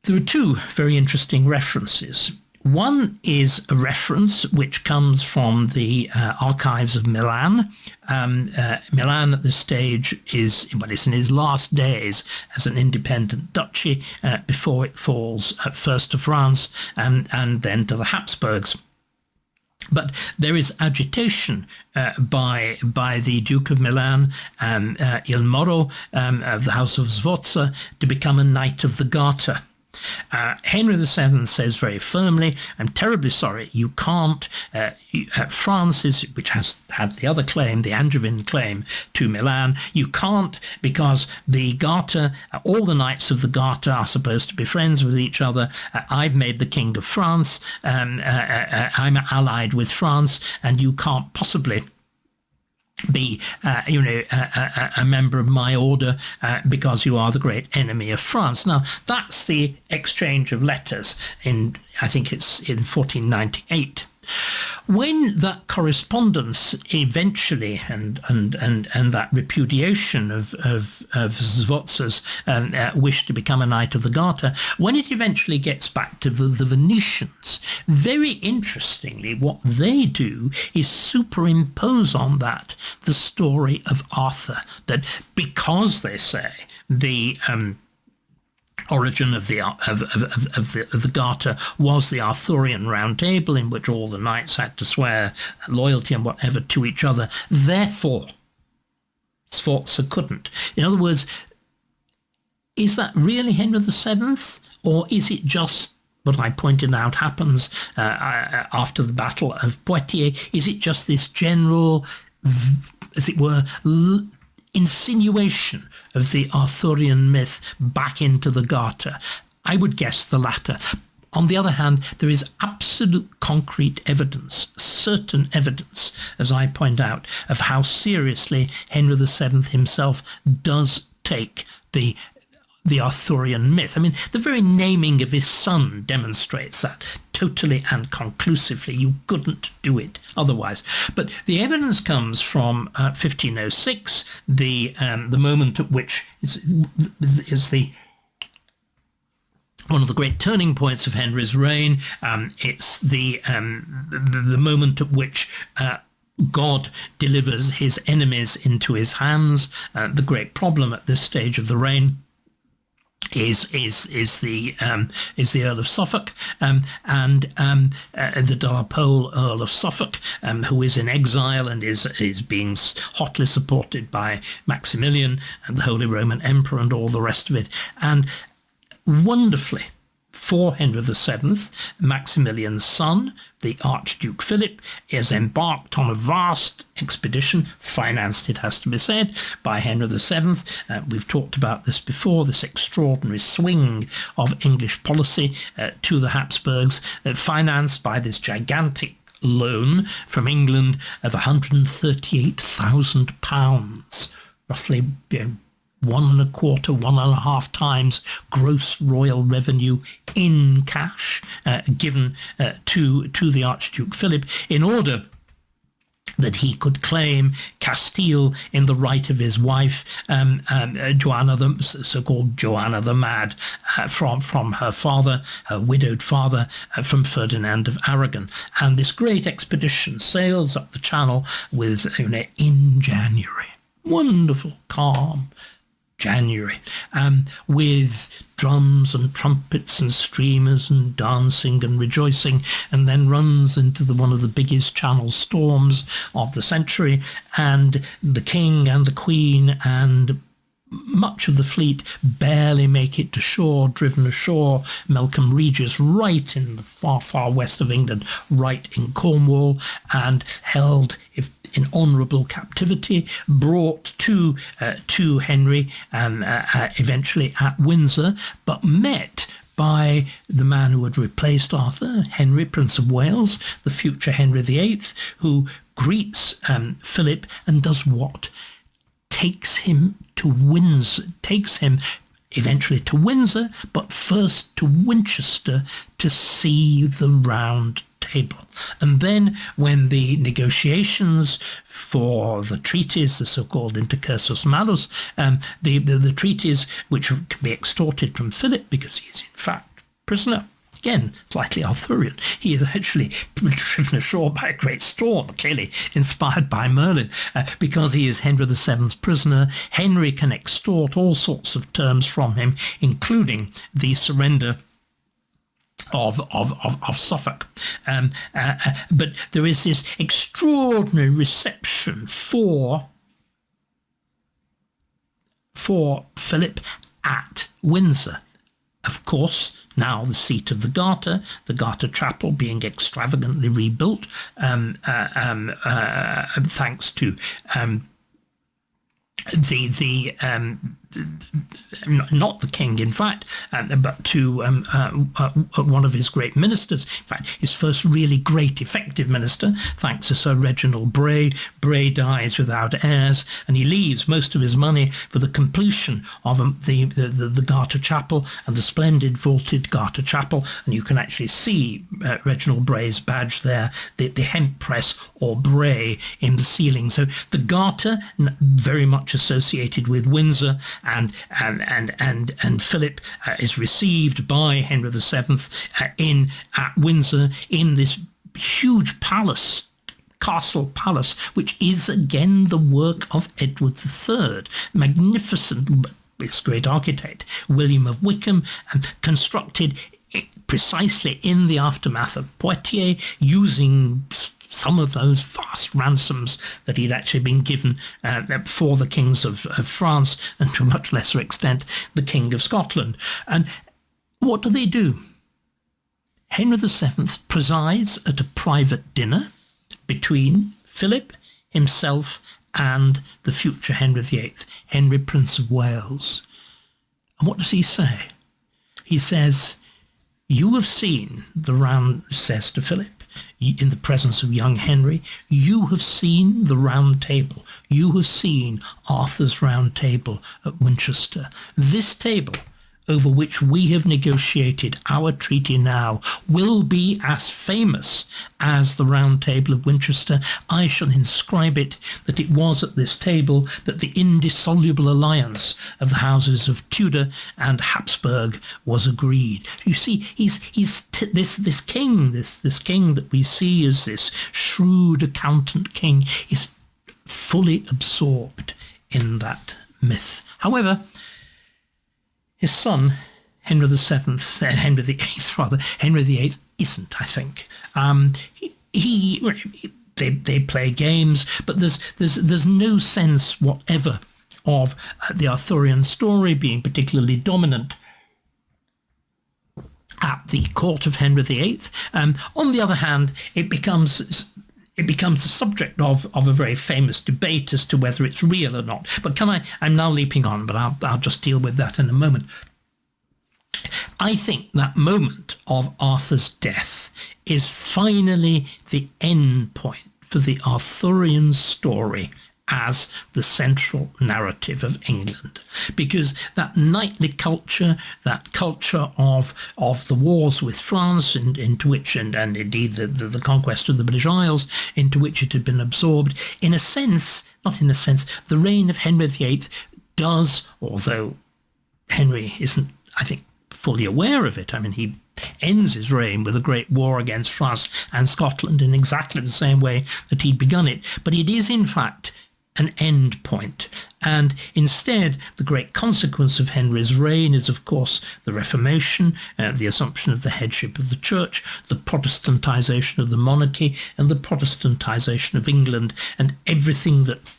There are two very interesting references. One is a reference which comes from the archives of Milan. Milan at this stage is in his last days as an independent duchy before it falls first to France and then to the Habsburgs. But there is agitation by the Duke of Milan, Il Moro, of the House of Sforza, to become a Knight of the Garter. Henry VII says very firmly, I'm terribly sorry, you can't. France, which has had the other claim, the Angevin claim to Milan, you can't, because the Garter, all the knights of the Garter are supposed to be friends with each other. I've made the King of France, I'm allied with France, and you can't possibly be, a member of my order because you are the great enemy of France. Now, that's the exchange of letters I think it's in 1498. When that correspondence eventually and that repudiation of Sforza's wish to become a Knight of the Garter, when it eventually gets back to the Venetians, very interestingly, what they do is superimpose on that the story of Arthur, that because they say the origin of the Garter was the Arthurian Round Table, in which all the knights had to swear loyalty and whatever to each other. Therefore, Sforza couldn't. In other words, is that really Henry VII, or is it just what I pointed out happens after the Battle of Poitiers? Is it just this general, as it were, insinuation of the Arthurian myth back into the Garter? I would guess the latter. On the other hand, there is absolute concrete evidence, certain evidence, as I point out, of how seriously Henry VII himself does take the Arthurian myth. I mean, the very naming of his son demonstrates that totally and conclusively. You couldn't do it otherwise. But the evidence comes from 1506, the moment at which is the one of the great turning points of Henry's reign. It's the moment at which God delivers his enemies into his hands. The great problem at this stage of the reign is the Earl of Suffolk and the de la Pole Earl of Suffolk, who is in exile and is being hotly supported by Maximilian and the Holy Roman Emperor and all the rest of it. And wonderfully, for Henry VII, Maximilian's son, the Archduke Philip, is embarked on a vast expedition, financed, it has to be said, by Henry VII. We've talked about this before, this extraordinary swing of English policy to the Habsburgs, financed by this gigantic loan from England of £138,000, roughly 1.25 times gross royal revenue in cash, given to the Archduke Philip, in order that he could claim Castile in the right of his wife, Joanna, the so-called Joanna the Mad, from her father, her widowed father, from Ferdinand of Aragon. And this great expedition sails up the Channel in January. Wonderful, calm January, with drums and trumpets and streamers and dancing and rejoicing, and then runs into one of the biggest Channel storms of the century, and the King and the Queen and much of the fleet barely make it to shore, driven ashore, Melcombe Regis, right in the far, far west of England, right in Cornwall, and held in honourable captivity, brought to Henry, eventually at Windsor, but met by the man who had replaced Arthur, Henry, Prince of Wales, the future Henry VIII, who greets Philip and does what? Takes him to Windsor, takes him eventually to Windsor, but first to Winchester to see the Round Table. And then when the negotiations for the treaties, the so-called intercursus malus, the treaties which can be extorted from Philip because he is in fact prisoner, again, slightly Arthurian. He is actually driven ashore by a great storm, clearly inspired by Merlin, because he is Henry VII's prisoner. Henry can extort all sorts of terms from him, including the surrender of Suffolk. But there is this extraordinary reception for Philip at Windsor. Of course, now the seat of the Garter Chapel being extravagantly rebuilt, thanks to the not the king, in fact, but to one of his great ministers. In fact, his first really great effective minister, thanks to Sir Reginald Bray. Bray dies without heirs, and he leaves most of his money for the completion of the Garter Chapel, and the splendid vaulted Garter Chapel. And you can actually see Reginald Bray's badge there, the hemp press or Bray in the ceiling. So the Garter, very much associated with Windsor, and Philip is received by Henry VII at Windsor in this huge palace, castle palace, which is again the work of Edward III, magnificent, this great architect, William of Wykeham, constructed precisely in the aftermath of Poitiers, using some of those vast ransoms that he'd actually been given for the kings of France, and to a much lesser extent the King of Scotland. And what do? Henry VII presides at a private dinner between Philip himself and the future Henry VIII, Henry Prince of Wales. And what does he say? He says, "You have seen the round," says to Philip, in the presence of young Henry, "you have seen the round table. You have seen Arthur's round table at Winchester. This table, over which we have negotiated our treaty now, will be as famous as the round table of Winchester. I shall inscribe it that it was at this table that the indissoluble alliance of the houses of Tudor and Habsburg was agreed." You see, this king that we see as this shrewd accountant king is fully absorbed in that myth. However, his son, Henry VIII isn't, I think. They play games, but there's no sense whatever of the Arthurian story being particularly dominant at the court of Henry VIII. On the other hand, it becomes the subject of a very famous debate as to whether it's real or not. But I'm now leaping on, but I'll just deal with that in a moment. I think that moment of Arthur's death is finally the end point for the Arthurian story as the central narrative of England, because that knightly culture, that culture of the wars with France, into which, and indeed the conquest of the British Isles, into which it had been absorbed, the reign of Henry VIII does, although Henry isn't, I think, fully aware of it. I mean, he ends his reign with a great war against France and Scotland in exactly the same way that he'd begun it, but it is in fact an end point. And instead, the great consequence of Henry's reign is, of course, the Reformation, the assumption of the headship of the Church, the Protestantization of the monarchy, and the Protestantization of England, and everything that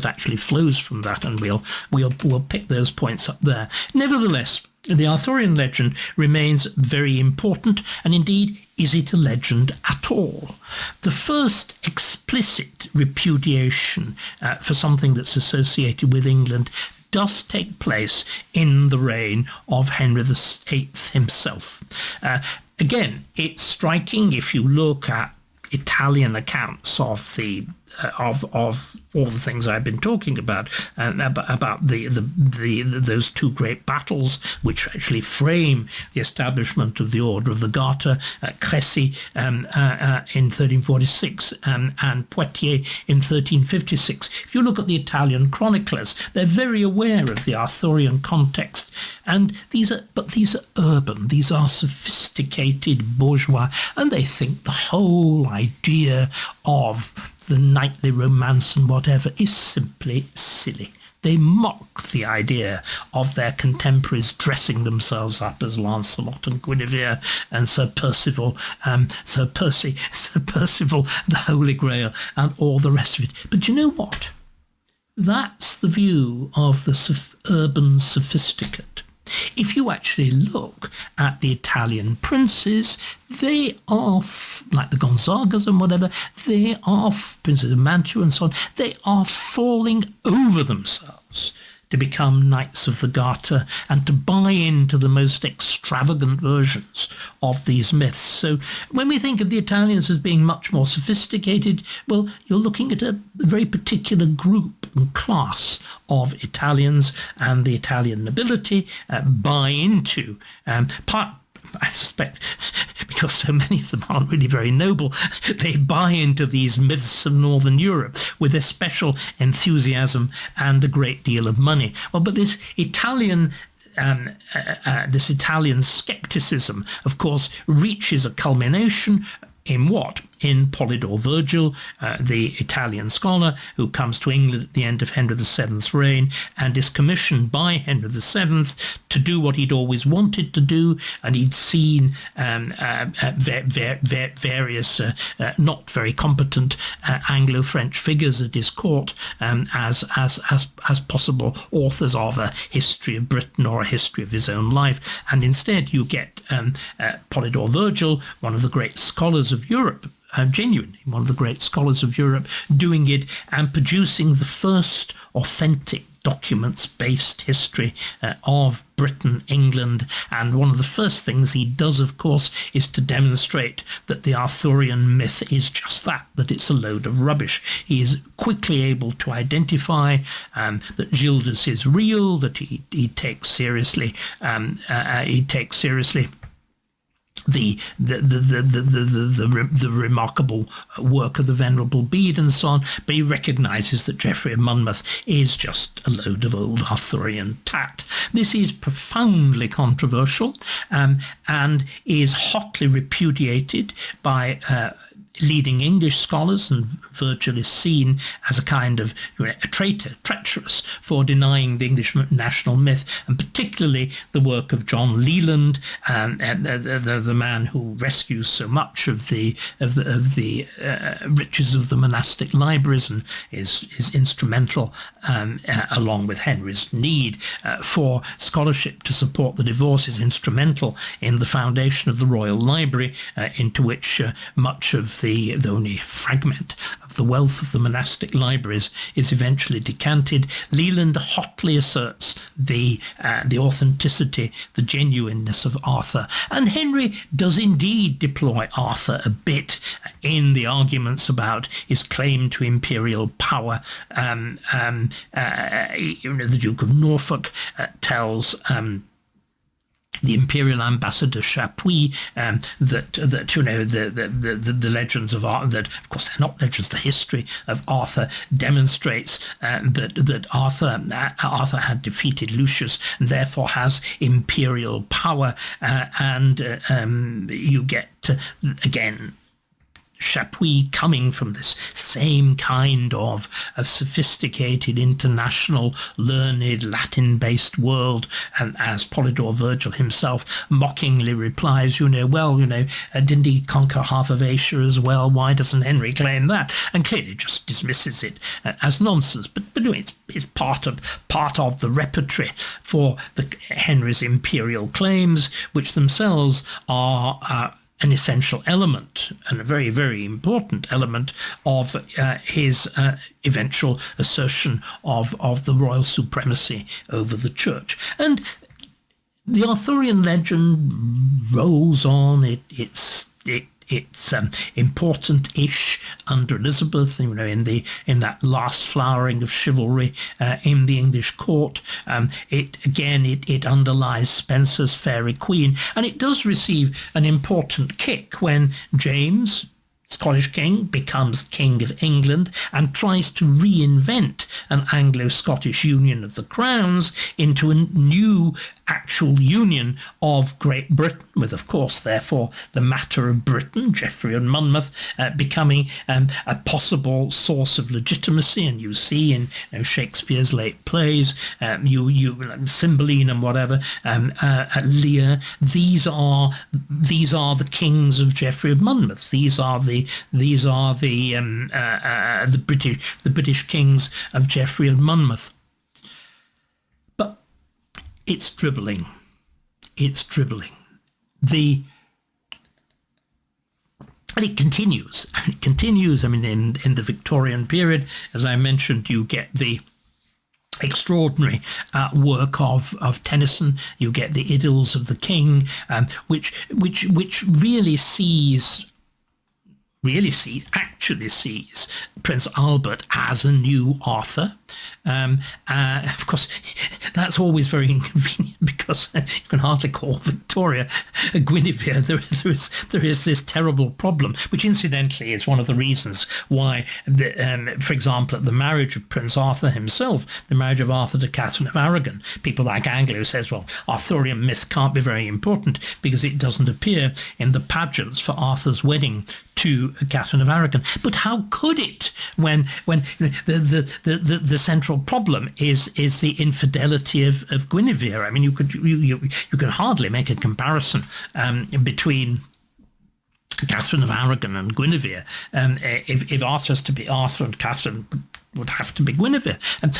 actually flows from that. And we'll pick those points up there. Nevertheless, the Arthurian legend remains very important, and indeed, is it a legend at all? The first explicit repudiation for something that's associated with England does take place in the reign of Henry VIII himself. Again, it's striking if you look at Italian accounts of all the things I've been talking about those two great battles, which actually frame the establishment of the Order of the Garter, Crécy in 1346 and Poitiers in 1356. If you look at the Italian chroniclers, they're very aware of the Arthurian context, and these are urban, these are sophisticated bourgeois, and they think the whole idea of the knightly romance and whatever is simply silly. They mock the idea of their contemporaries dressing themselves up as Lancelot and Guinevere and Sir Percival, the Holy Grail, and all the rest of it. But you know what? That's the view of the urban sophisticate. If you actually look at the Italian princes, they are, like the Gonzagas and whatever, they are, Princes of Mantua and so on, they are falling over themselves to become Knights of the Garter and to buy into the most extravagant versions of these myths. So when we think of the Italians as being much more sophisticated, well, you're looking at a very particular group and class of Italians, and the Italian nobility buy into I suspect, because so many of them aren't really very noble, they buy into these myths of Northern Europe with a special enthusiasm and a great deal of money. Well, but this Italian skepticism, of course, reaches a culmination in what? In Polydore Virgil, the Italian scholar who comes to England at the end of Henry VII's reign and is commissioned by Henry VII to do what he'd always wanted to do, and he'd seen various not very competent Anglo-French figures at his court as possible authors of a history of Britain or a history of his own life, and instead you get Polydore Virgil, one of the great scholars of Europe, genuinely one of the great scholars of Europe, doing it and producing the first authentic documents-based history of Britain, England. And one of the first things he does, of course, is to demonstrate that the Arthurian myth is just that it's a load of rubbish. He is quickly able to identify that Gildas is real, that he takes seriously the remarkable work of the Venerable Bede and so on, but he recognises that Geoffrey of Monmouth is just a load of old Arthurian tat. This is profoundly controversial and is hotly repudiated by leading English scholars, and Virgil is seen as a kind of a traitor, treacherous, for denying the English national myth, and particularly the work of John Leland, the man who rescues so much of the riches of the monastic libraries and is instrumental, along with Henry's need for scholarship to support the divorce, is instrumental in the foundation of the Royal Library, into which much of the only fragment of the wealth of the monastic libraries is eventually decanted. Leland hotly asserts the authenticity, the genuineness of Arthur, and Henry does indeed deploy Arthur a bit in the arguments about his claim to imperial power. The Duke of Norfolk tells the imperial ambassador Chapuis that the legends of Arthur, that of course they're not legends, the history of Arthur demonstrates that Arthur had defeated Lucius and therefore has imperial power, and you get again Chapuis coming from this same kind of sophisticated, international, learned, Latin-based world, and as Polydore Virgil himself mockingly replies, didn't he conquer half of Asia as well? Why doesn't Henry claim that? And clearly just dismisses it as nonsense. But it's part of the repertoire for Henry's imperial claims, which themselves are an essential element and a very, very important element of his eventual assertion of the royal supremacy over the church. And the Arthurian legend rolls on. It's important-ish under Elizabeth, in that last flowering of chivalry in the English court. It underlies Spenser's Faerie Queene, and it does receive an important kick when James, Scottish king, becomes King of England and tries to reinvent an Anglo-Scottish union of the crowns into a new actual union of Great Britain, with, of course, therefore, the matter of Britain, Geoffrey and Monmouth, becoming a possible source of legitimacy. And you see in Shakespeare's late plays, Cymbeline and whatever, Lear, these are the kings of Geoffrey of Monmouth. These are the British kings of Geoffrey and Monmouth. It's dribbling. And it continues. In the Victorian period, as I mentioned, you get the extraordinary work of Tennyson. You get the Idylls of the King, which actually sees Prince Albert as a new Arthur. Of course, that's always very inconvenient because you can hardly call Victoria a Guinevere. There is this terrible problem, which incidentally is one of the reasons why, for example, at the marriage of Prince Arthur himself, the marriage of Arthur to Catherine of Aragon, people like Anglo says, well, Arthurian myth can't be very important because it doesn't appear in the pageants for Arthur's wedding to Catherine of Aragon. But how could it when the central problem is the infidelity of Guinevere? I mean, you could hardly make a comparison between Catherine of Aragon and Guinevere. If Arthur's to be Arthur and Catherine would have to be Guinevere. And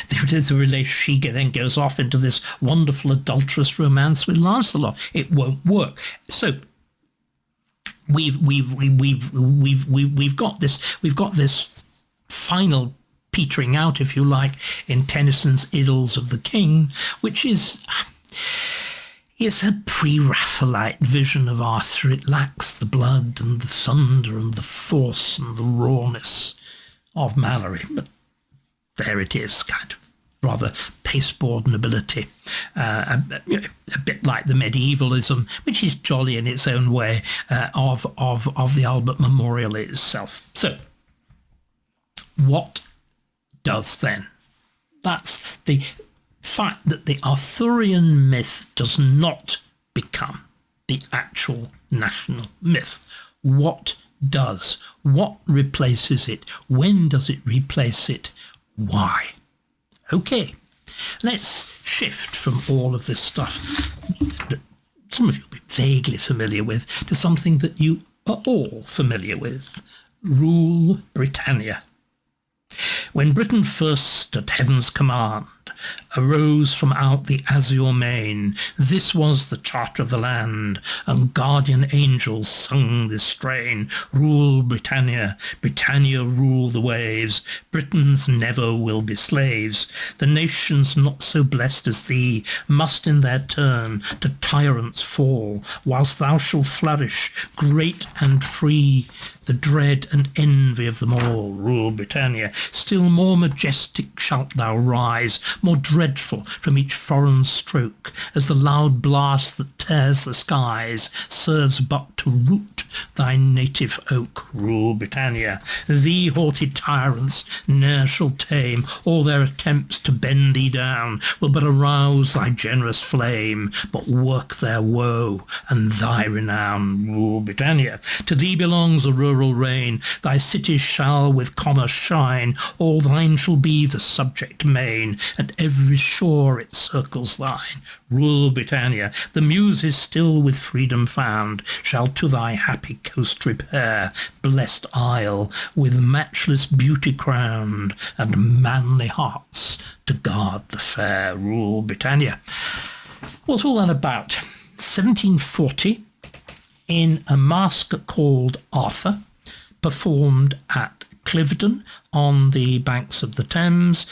the relationship, she then goes off into this wonderful adulterous romance with Lancelot. It won't work. So we've got this final petering out, if you like, in Tennyson's Idylls of the King, which is a pre-Raphaelite vision of Arthur. It lacks the blood and the thunder and the force and the rawness of Malory, but there it is, kind of rather pasteboard nobility, a bit like the medievalism, which is jolly in its own way, of the Albert Memorial itself. So, what does then? That's the fact that the Arthurian myth does not become the actual national myth. What does? What replaces it? When does it replace it? Why? Okay, let's shift from all of this stuff that some of you will be vaguely familiar with to something that you are all familiar with. Rule Britannia. When Britain first at heaven's command arose from out the azure main, this was the charter of the land, and guardian angels sung this strain. Rule Britannia, Britannia rule the waves, Britons never will be slaves. The nations not so blessed as thee must in their turn to tyrants fall, whilst thou shalt flourish, great and free, the dread and envy of them all. Rule Britannia, still more majestic shalt thou rise, more dreadful from each foreign stroke, as the loud blast that tears the skies serves but to root thy native oak. Rule Britannia, thee haughty tyrants ne'er shall tame, all their attempts to bend thee down will but arouse thy generous flame, but work their woe and thy renown. Rule Britannia, to thee belongs the rural reign, thy cities shall with commerce shine, all thine shall be the subject main, and every shore it circles thine. Rule Britannia, the muses still with freedom found shall to thy happy coast repair, blessed isle with matchless beauty crowned, and manly hearts to guard the fair. Rule Britannia. What's all that about? 1740, in a masque called Arthur, performed at Cliveden on the banks of the Thames.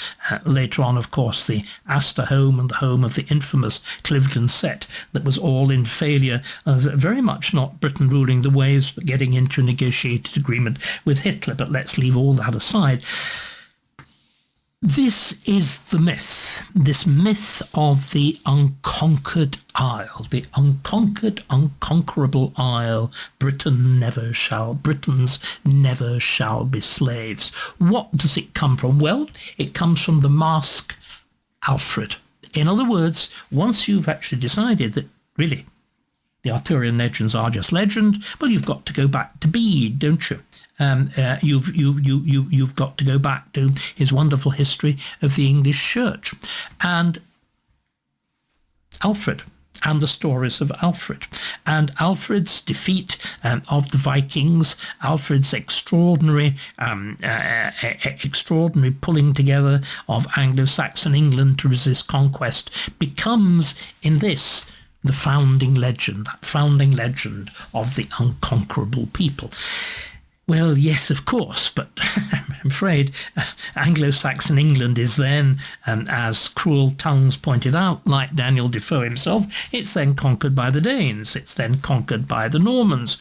Later on, of course, the Astor home and the home of the infamous Cliveden set that was all in failure of very much not Britain ruling the waves but getting into a negotiated agreement with Hitler. But let's leave all that aside. This is the myth, this myth of the unconquered isle, the unconquered, unconquerable isle. Britons never shall be slaves. What does it come from? Well, it comes from the masque Alfred. In other words, once you've actually decided that really the Arthurian legends are just legend, well, you've got to go back to Bede, don't you? You've got to go back to his wonderful history of the English Church and Alfred and the stories of Alfred and Alfred's defeat of the Vikings, Alfred's extraordinary pulling together of Anglo-Saxon England to resist conquest becomes in this the founding legend, that founding legend of the unconquerable people. Well, yes, of course, but I'm afraid Anglo-Saxon England is then, as cruel tongues pointed out, like Daniel Defoe himself, it's then conquered by the Danes. It's then conquered by the Normans.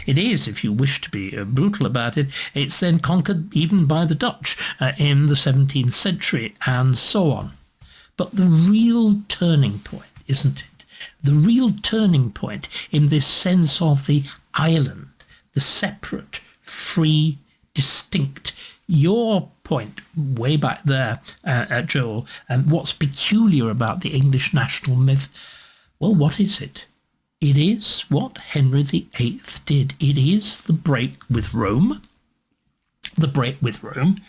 It is, if you wish to be brutal about it, it's then conquered even by the Dutch in the 17th century and so on. But the real turning point, isn't it? The real turning point in this sense of the island, the separate, free, distinct. Your point way back there, Joel, and what's peculiar about the English national myth, well, what is it? It is what Henry VIII did. It is the break with Rome. The break with Rome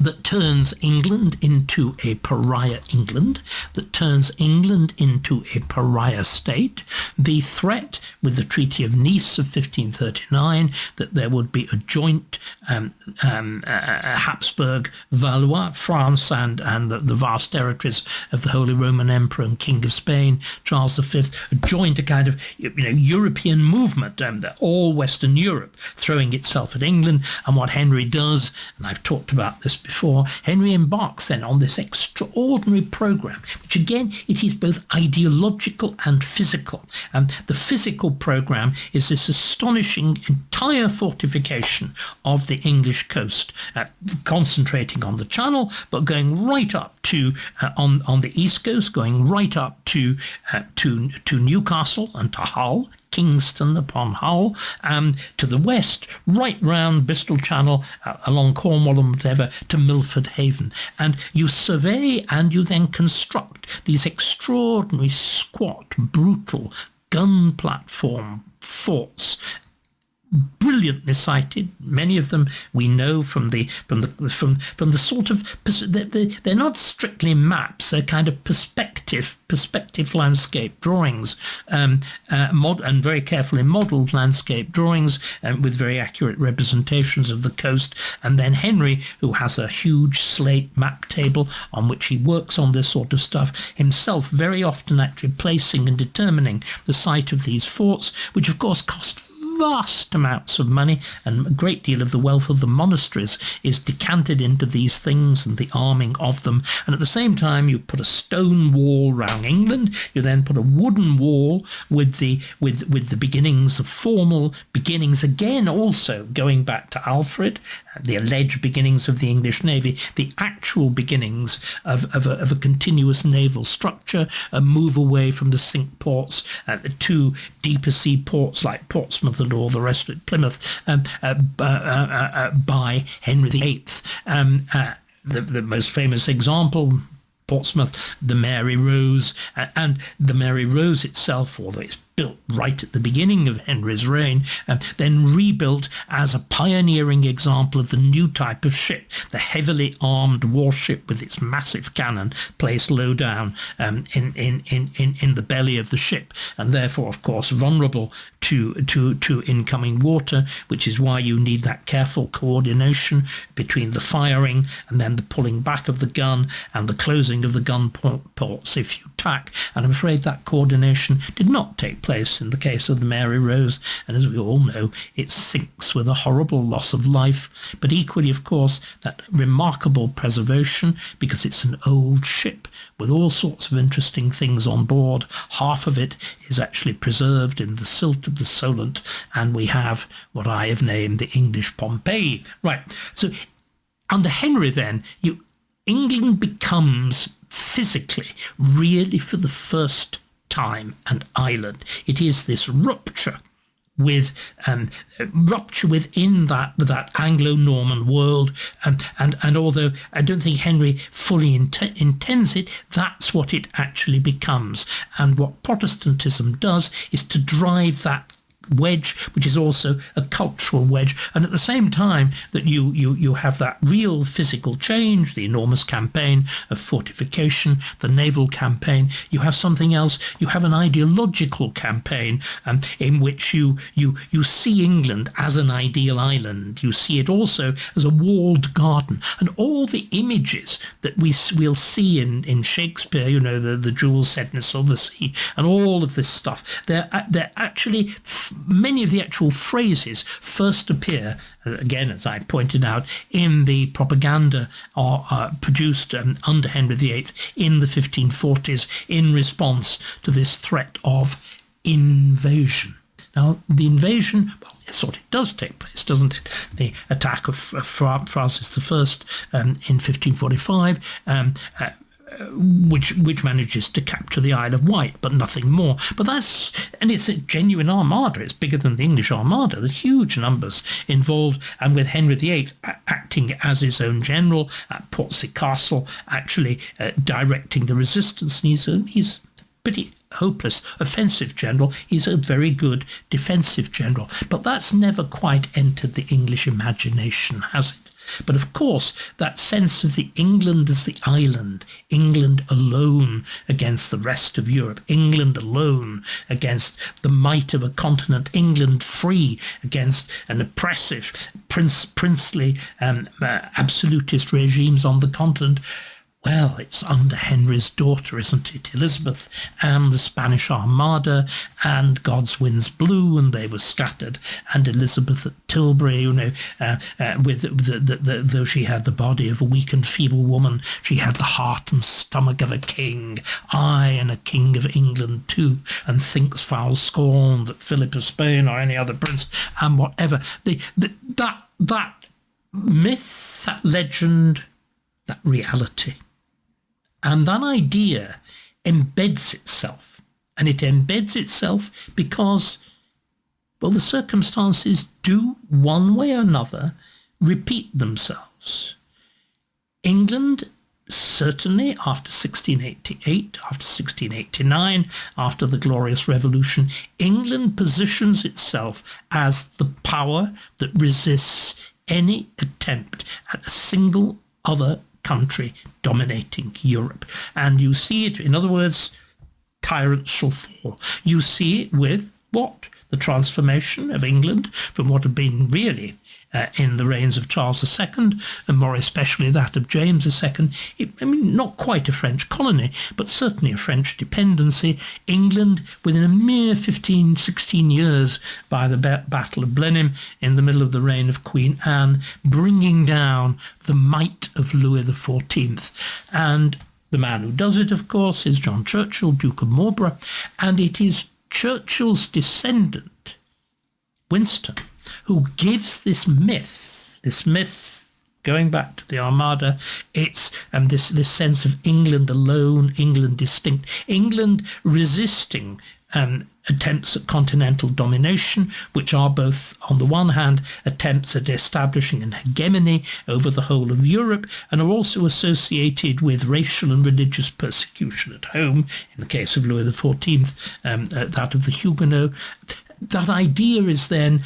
that turns England into a pariah England, that turns England into a pariah state. The threat with the Treaty of Nice of 1539 that there would be a joint Habsburg-Valois, France and the vast territories of the Holy Roman Emperor and King of Spain, Charles V, a joint, a kind of European movement, all Western Europe throwing itself at England. And what Henry does, and I've talked about this before, Henry embarks then on this extraordinary program, which again, it is both ideological and physical. And the physical program is this astonishing entire fortification of the English coast, concentrating on the Channel, but going right up to, on the east coast, going right up to Newcastle and to Hull, Kingston upon Hull, to the west, right round Bristol Channel, along Cornwall and whatever, to Milford Haven. And you survey and you then construct these extraordinary, squat, brutal, gun platform forts, brilliantly sited. Many of them we know from the sort of, they're not strictly maps, they're kind of perspective landscape drawings, and very carefully modelled landscape drawings with very accurate representations of the coast. And then Henry, who has a huge slate map table on which he works on this sort of stuff himself, very often actually placing and determining the site of these forts, which of course cost vast amounts of money, and a great deal of the wealth of the monasteries is decanted into these things and the arming of them. And at the same time, you put a stone wall round England. You then put a wooden wall with the beginnings of formal beginnings, again also going back to Alfred, the alleged beginnings of the English Navy, the actual beginnings of a continuous naval structure, a move away from the Cinque Ports to deeper sea ports like Portsmouth and all the rest of it, Plymouth, by Henry VIII. The most famous example, Portsmouth, the Mary Rose, and the Mary Rose itself, although it's built right at the beginning of Henry's reign, then rebuilt as a pioneering example of the new type of ship, the heavily armed warship with its massive cannon placed low down in the belly of the ship, and therefore, of course, vulnerable to incoming water, which is why you need that careful coordination between the firing and then the pulling back of the gun and the closing of the gun ports if you tack. And I'm afraid that coordination did not take place in the case of the Mary Rose, and as we all know, it sinks with a horrible loss of life. But equally, of course, that remarkable preservation, because it's an old ship with all sorts of interesting things on board. Half of it is actually preserved in the silt of the Solent, and we have what I have named the English Pompeii. Right, so under Henry then, England becomes physically, really for the first time, an island. It is this rupture within that Anglo-Norman world, and although I don't think Henry fully intends it, that's what it actually becomes. And what Protestantism does is to drive that wedge, which is also a cultural wedge, and at the same time that you have that real physical change, the enormous campaign of fortification, the naval campaign, you have something else. You have an ideological campaign in which you see England as an ideal island. You see it also as a walled garden, and all the images that we'll see in Shakespeare, the jewel set in a silver sea, and all of this stuff, they're actually many of the actual phrases first appear, again, as I pointed out, in the propaganda produced under Henry VIII in the 1540s in response to this threat of invasion. Now, the invasion, well, sort of does take place, doesn't it? The attack of Francis I in 1545, which manages to capture the Isle of Wight, but nothing more. But and it's a genuine armada. It's bigger than the English armada. There's huge numbers involved, and with Henry VIII acting as his own general at Portsea Castle, actually directing the resistance. And he's pretty hopeless offensive general. He's a very good defensive general. But that's never quite entered the English imagination, has it? But of course, that sense of the England as the island, England alone against the rest of Europe, England alone against the might of a continent, England free against an oppressive, princely, absolutist regimes on the continent. Well, it's under Henry's daughter, isn't it, Elizabeth, and the Spanish Armada, and God's winds blew, and they were scattered, and Elizabeth at Tilbury, though she had the body of a weak and feeble woman, she had the heart and stomach of a king, aye, and a king of England too, and thinks foul scorn that Philip of Spain or any other prince, and whatever. That myth, that legend, that reality. And that idea embeds itself. And it embeds itself because, well, the circumstances do, one way or another, repeat themselves. England, certainly after 1688, after 1689, after the Glorious Revolution, England positions itself as the power that resists any attempt at a single other country dominating Europe. And you see it, in other words, tyrants shall fall. You see it with what? The transformation of England from what had been really in the reigns of Charles II, and more especially that of James II. Not quite a French colony, but certainly a French dependency. England, within a mere 15, 16 years by the Battle of Blenheim in the middle of the reign of Queen Anne, bringing down the might of Louis XIV. And the man who does it, of course, is John Churchill, Duke of Marlborough, and it is Churchill's descendant, Winston, who gives this myth going back to the Armada, it's this sense of England alone, England distinct, England resisting attempts at continental domination, which are both, on the one hand, attempts at establishing an hegemony over the whole of Europe, and are also associated with racial and religious persecution at home, in the case of Louis XIV, that of the Huguenots. That idea is then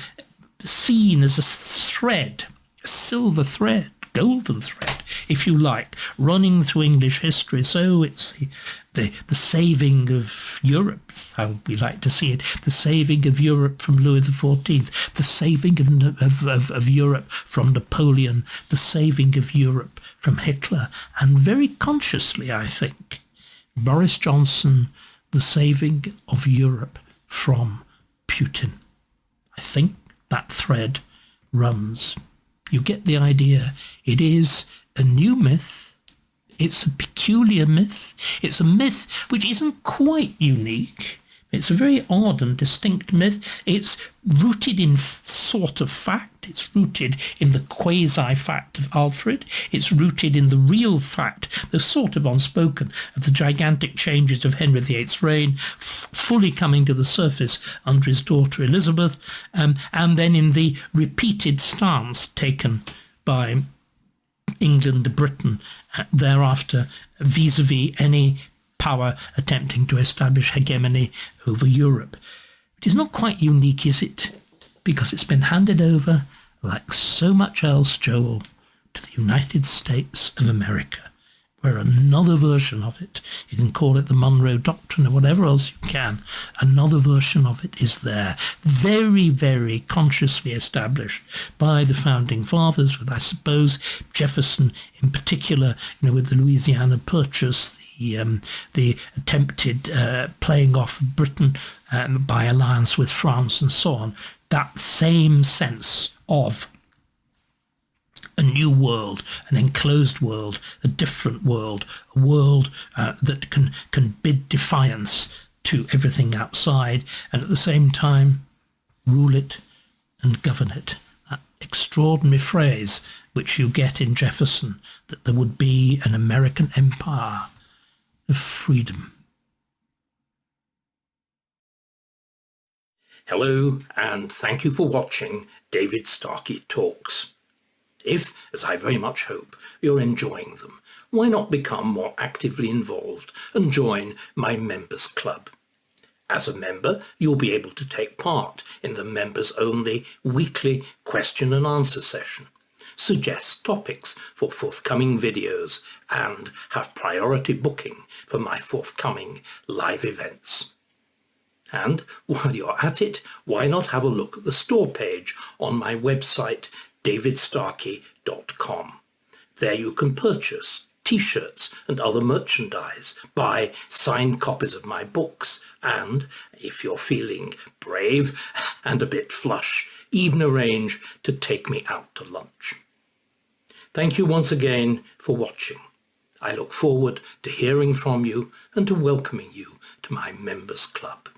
seen as a thread, a silver thread, golden thread, if you like, running through English history. So it's the saving of Europe, how we like to see it, the saving of Europe from Louis XIV, the saving of Europe from Napoleon, the saving of Europe from Hitler, and very consciously, I think, Boris Johnson, the saving of Europe from Putin. I think that thread runs. You get the idea. It is a new myth. It's a peculiar myth. It's a myth which isn't quite unique. It's a very odd and distinct myth. It's rooted in sort of fact. It's rooted in the quasi-fact of Alfred. It's rooted in the real fact, though sort of unspoken, of the gigantic changes of Henry VIII's reign, fully coming to the surface under his daughter Elizabeth, and then in the repeated stance taken by England and Britain thereafter vis-à-vis any power attempting to establish hegemony over Europe. It is not quite unique, is it? Because it's been handed over, like so much else, Joel, to the United States of America, where another version of it, you can call it the Monroe Doctrine or whatever else you can, another version of it is there, very, very consciously established by the Founding Fathers, with, I suppose, Jefferson in particular, with the Louisiana Purchase, the attempted playing off Britain by alliance with France and so on, that same sense of a new world, an enclosed world, a different world, a world that can bid defiance to everything outside and at the same time rule it and govern it. That extraordinary phrase which you get in Jefferson, that there would be an American empire of freedom. Hello, and thank you for watching David Starkey Talks. If, as I very much hope, you're enjoying them, why not become more actively involved and join my members club? As a member, you'll be able to take part in the members-only weekly question and answer session, suggest topics for forthcoming videos, and have priority booking for my forthcoming live events. And while you're at it, why not have a look at the store page on my website, davidstarkey.com. There you can purchase t-shirts and other merchandise, buy signed copies of my books, and, if you're feeling brave and a bit flush, even arrange to take me out to lunch. Thank you once again for watching. I look forward to hearing from you and to welcoming you to my members club.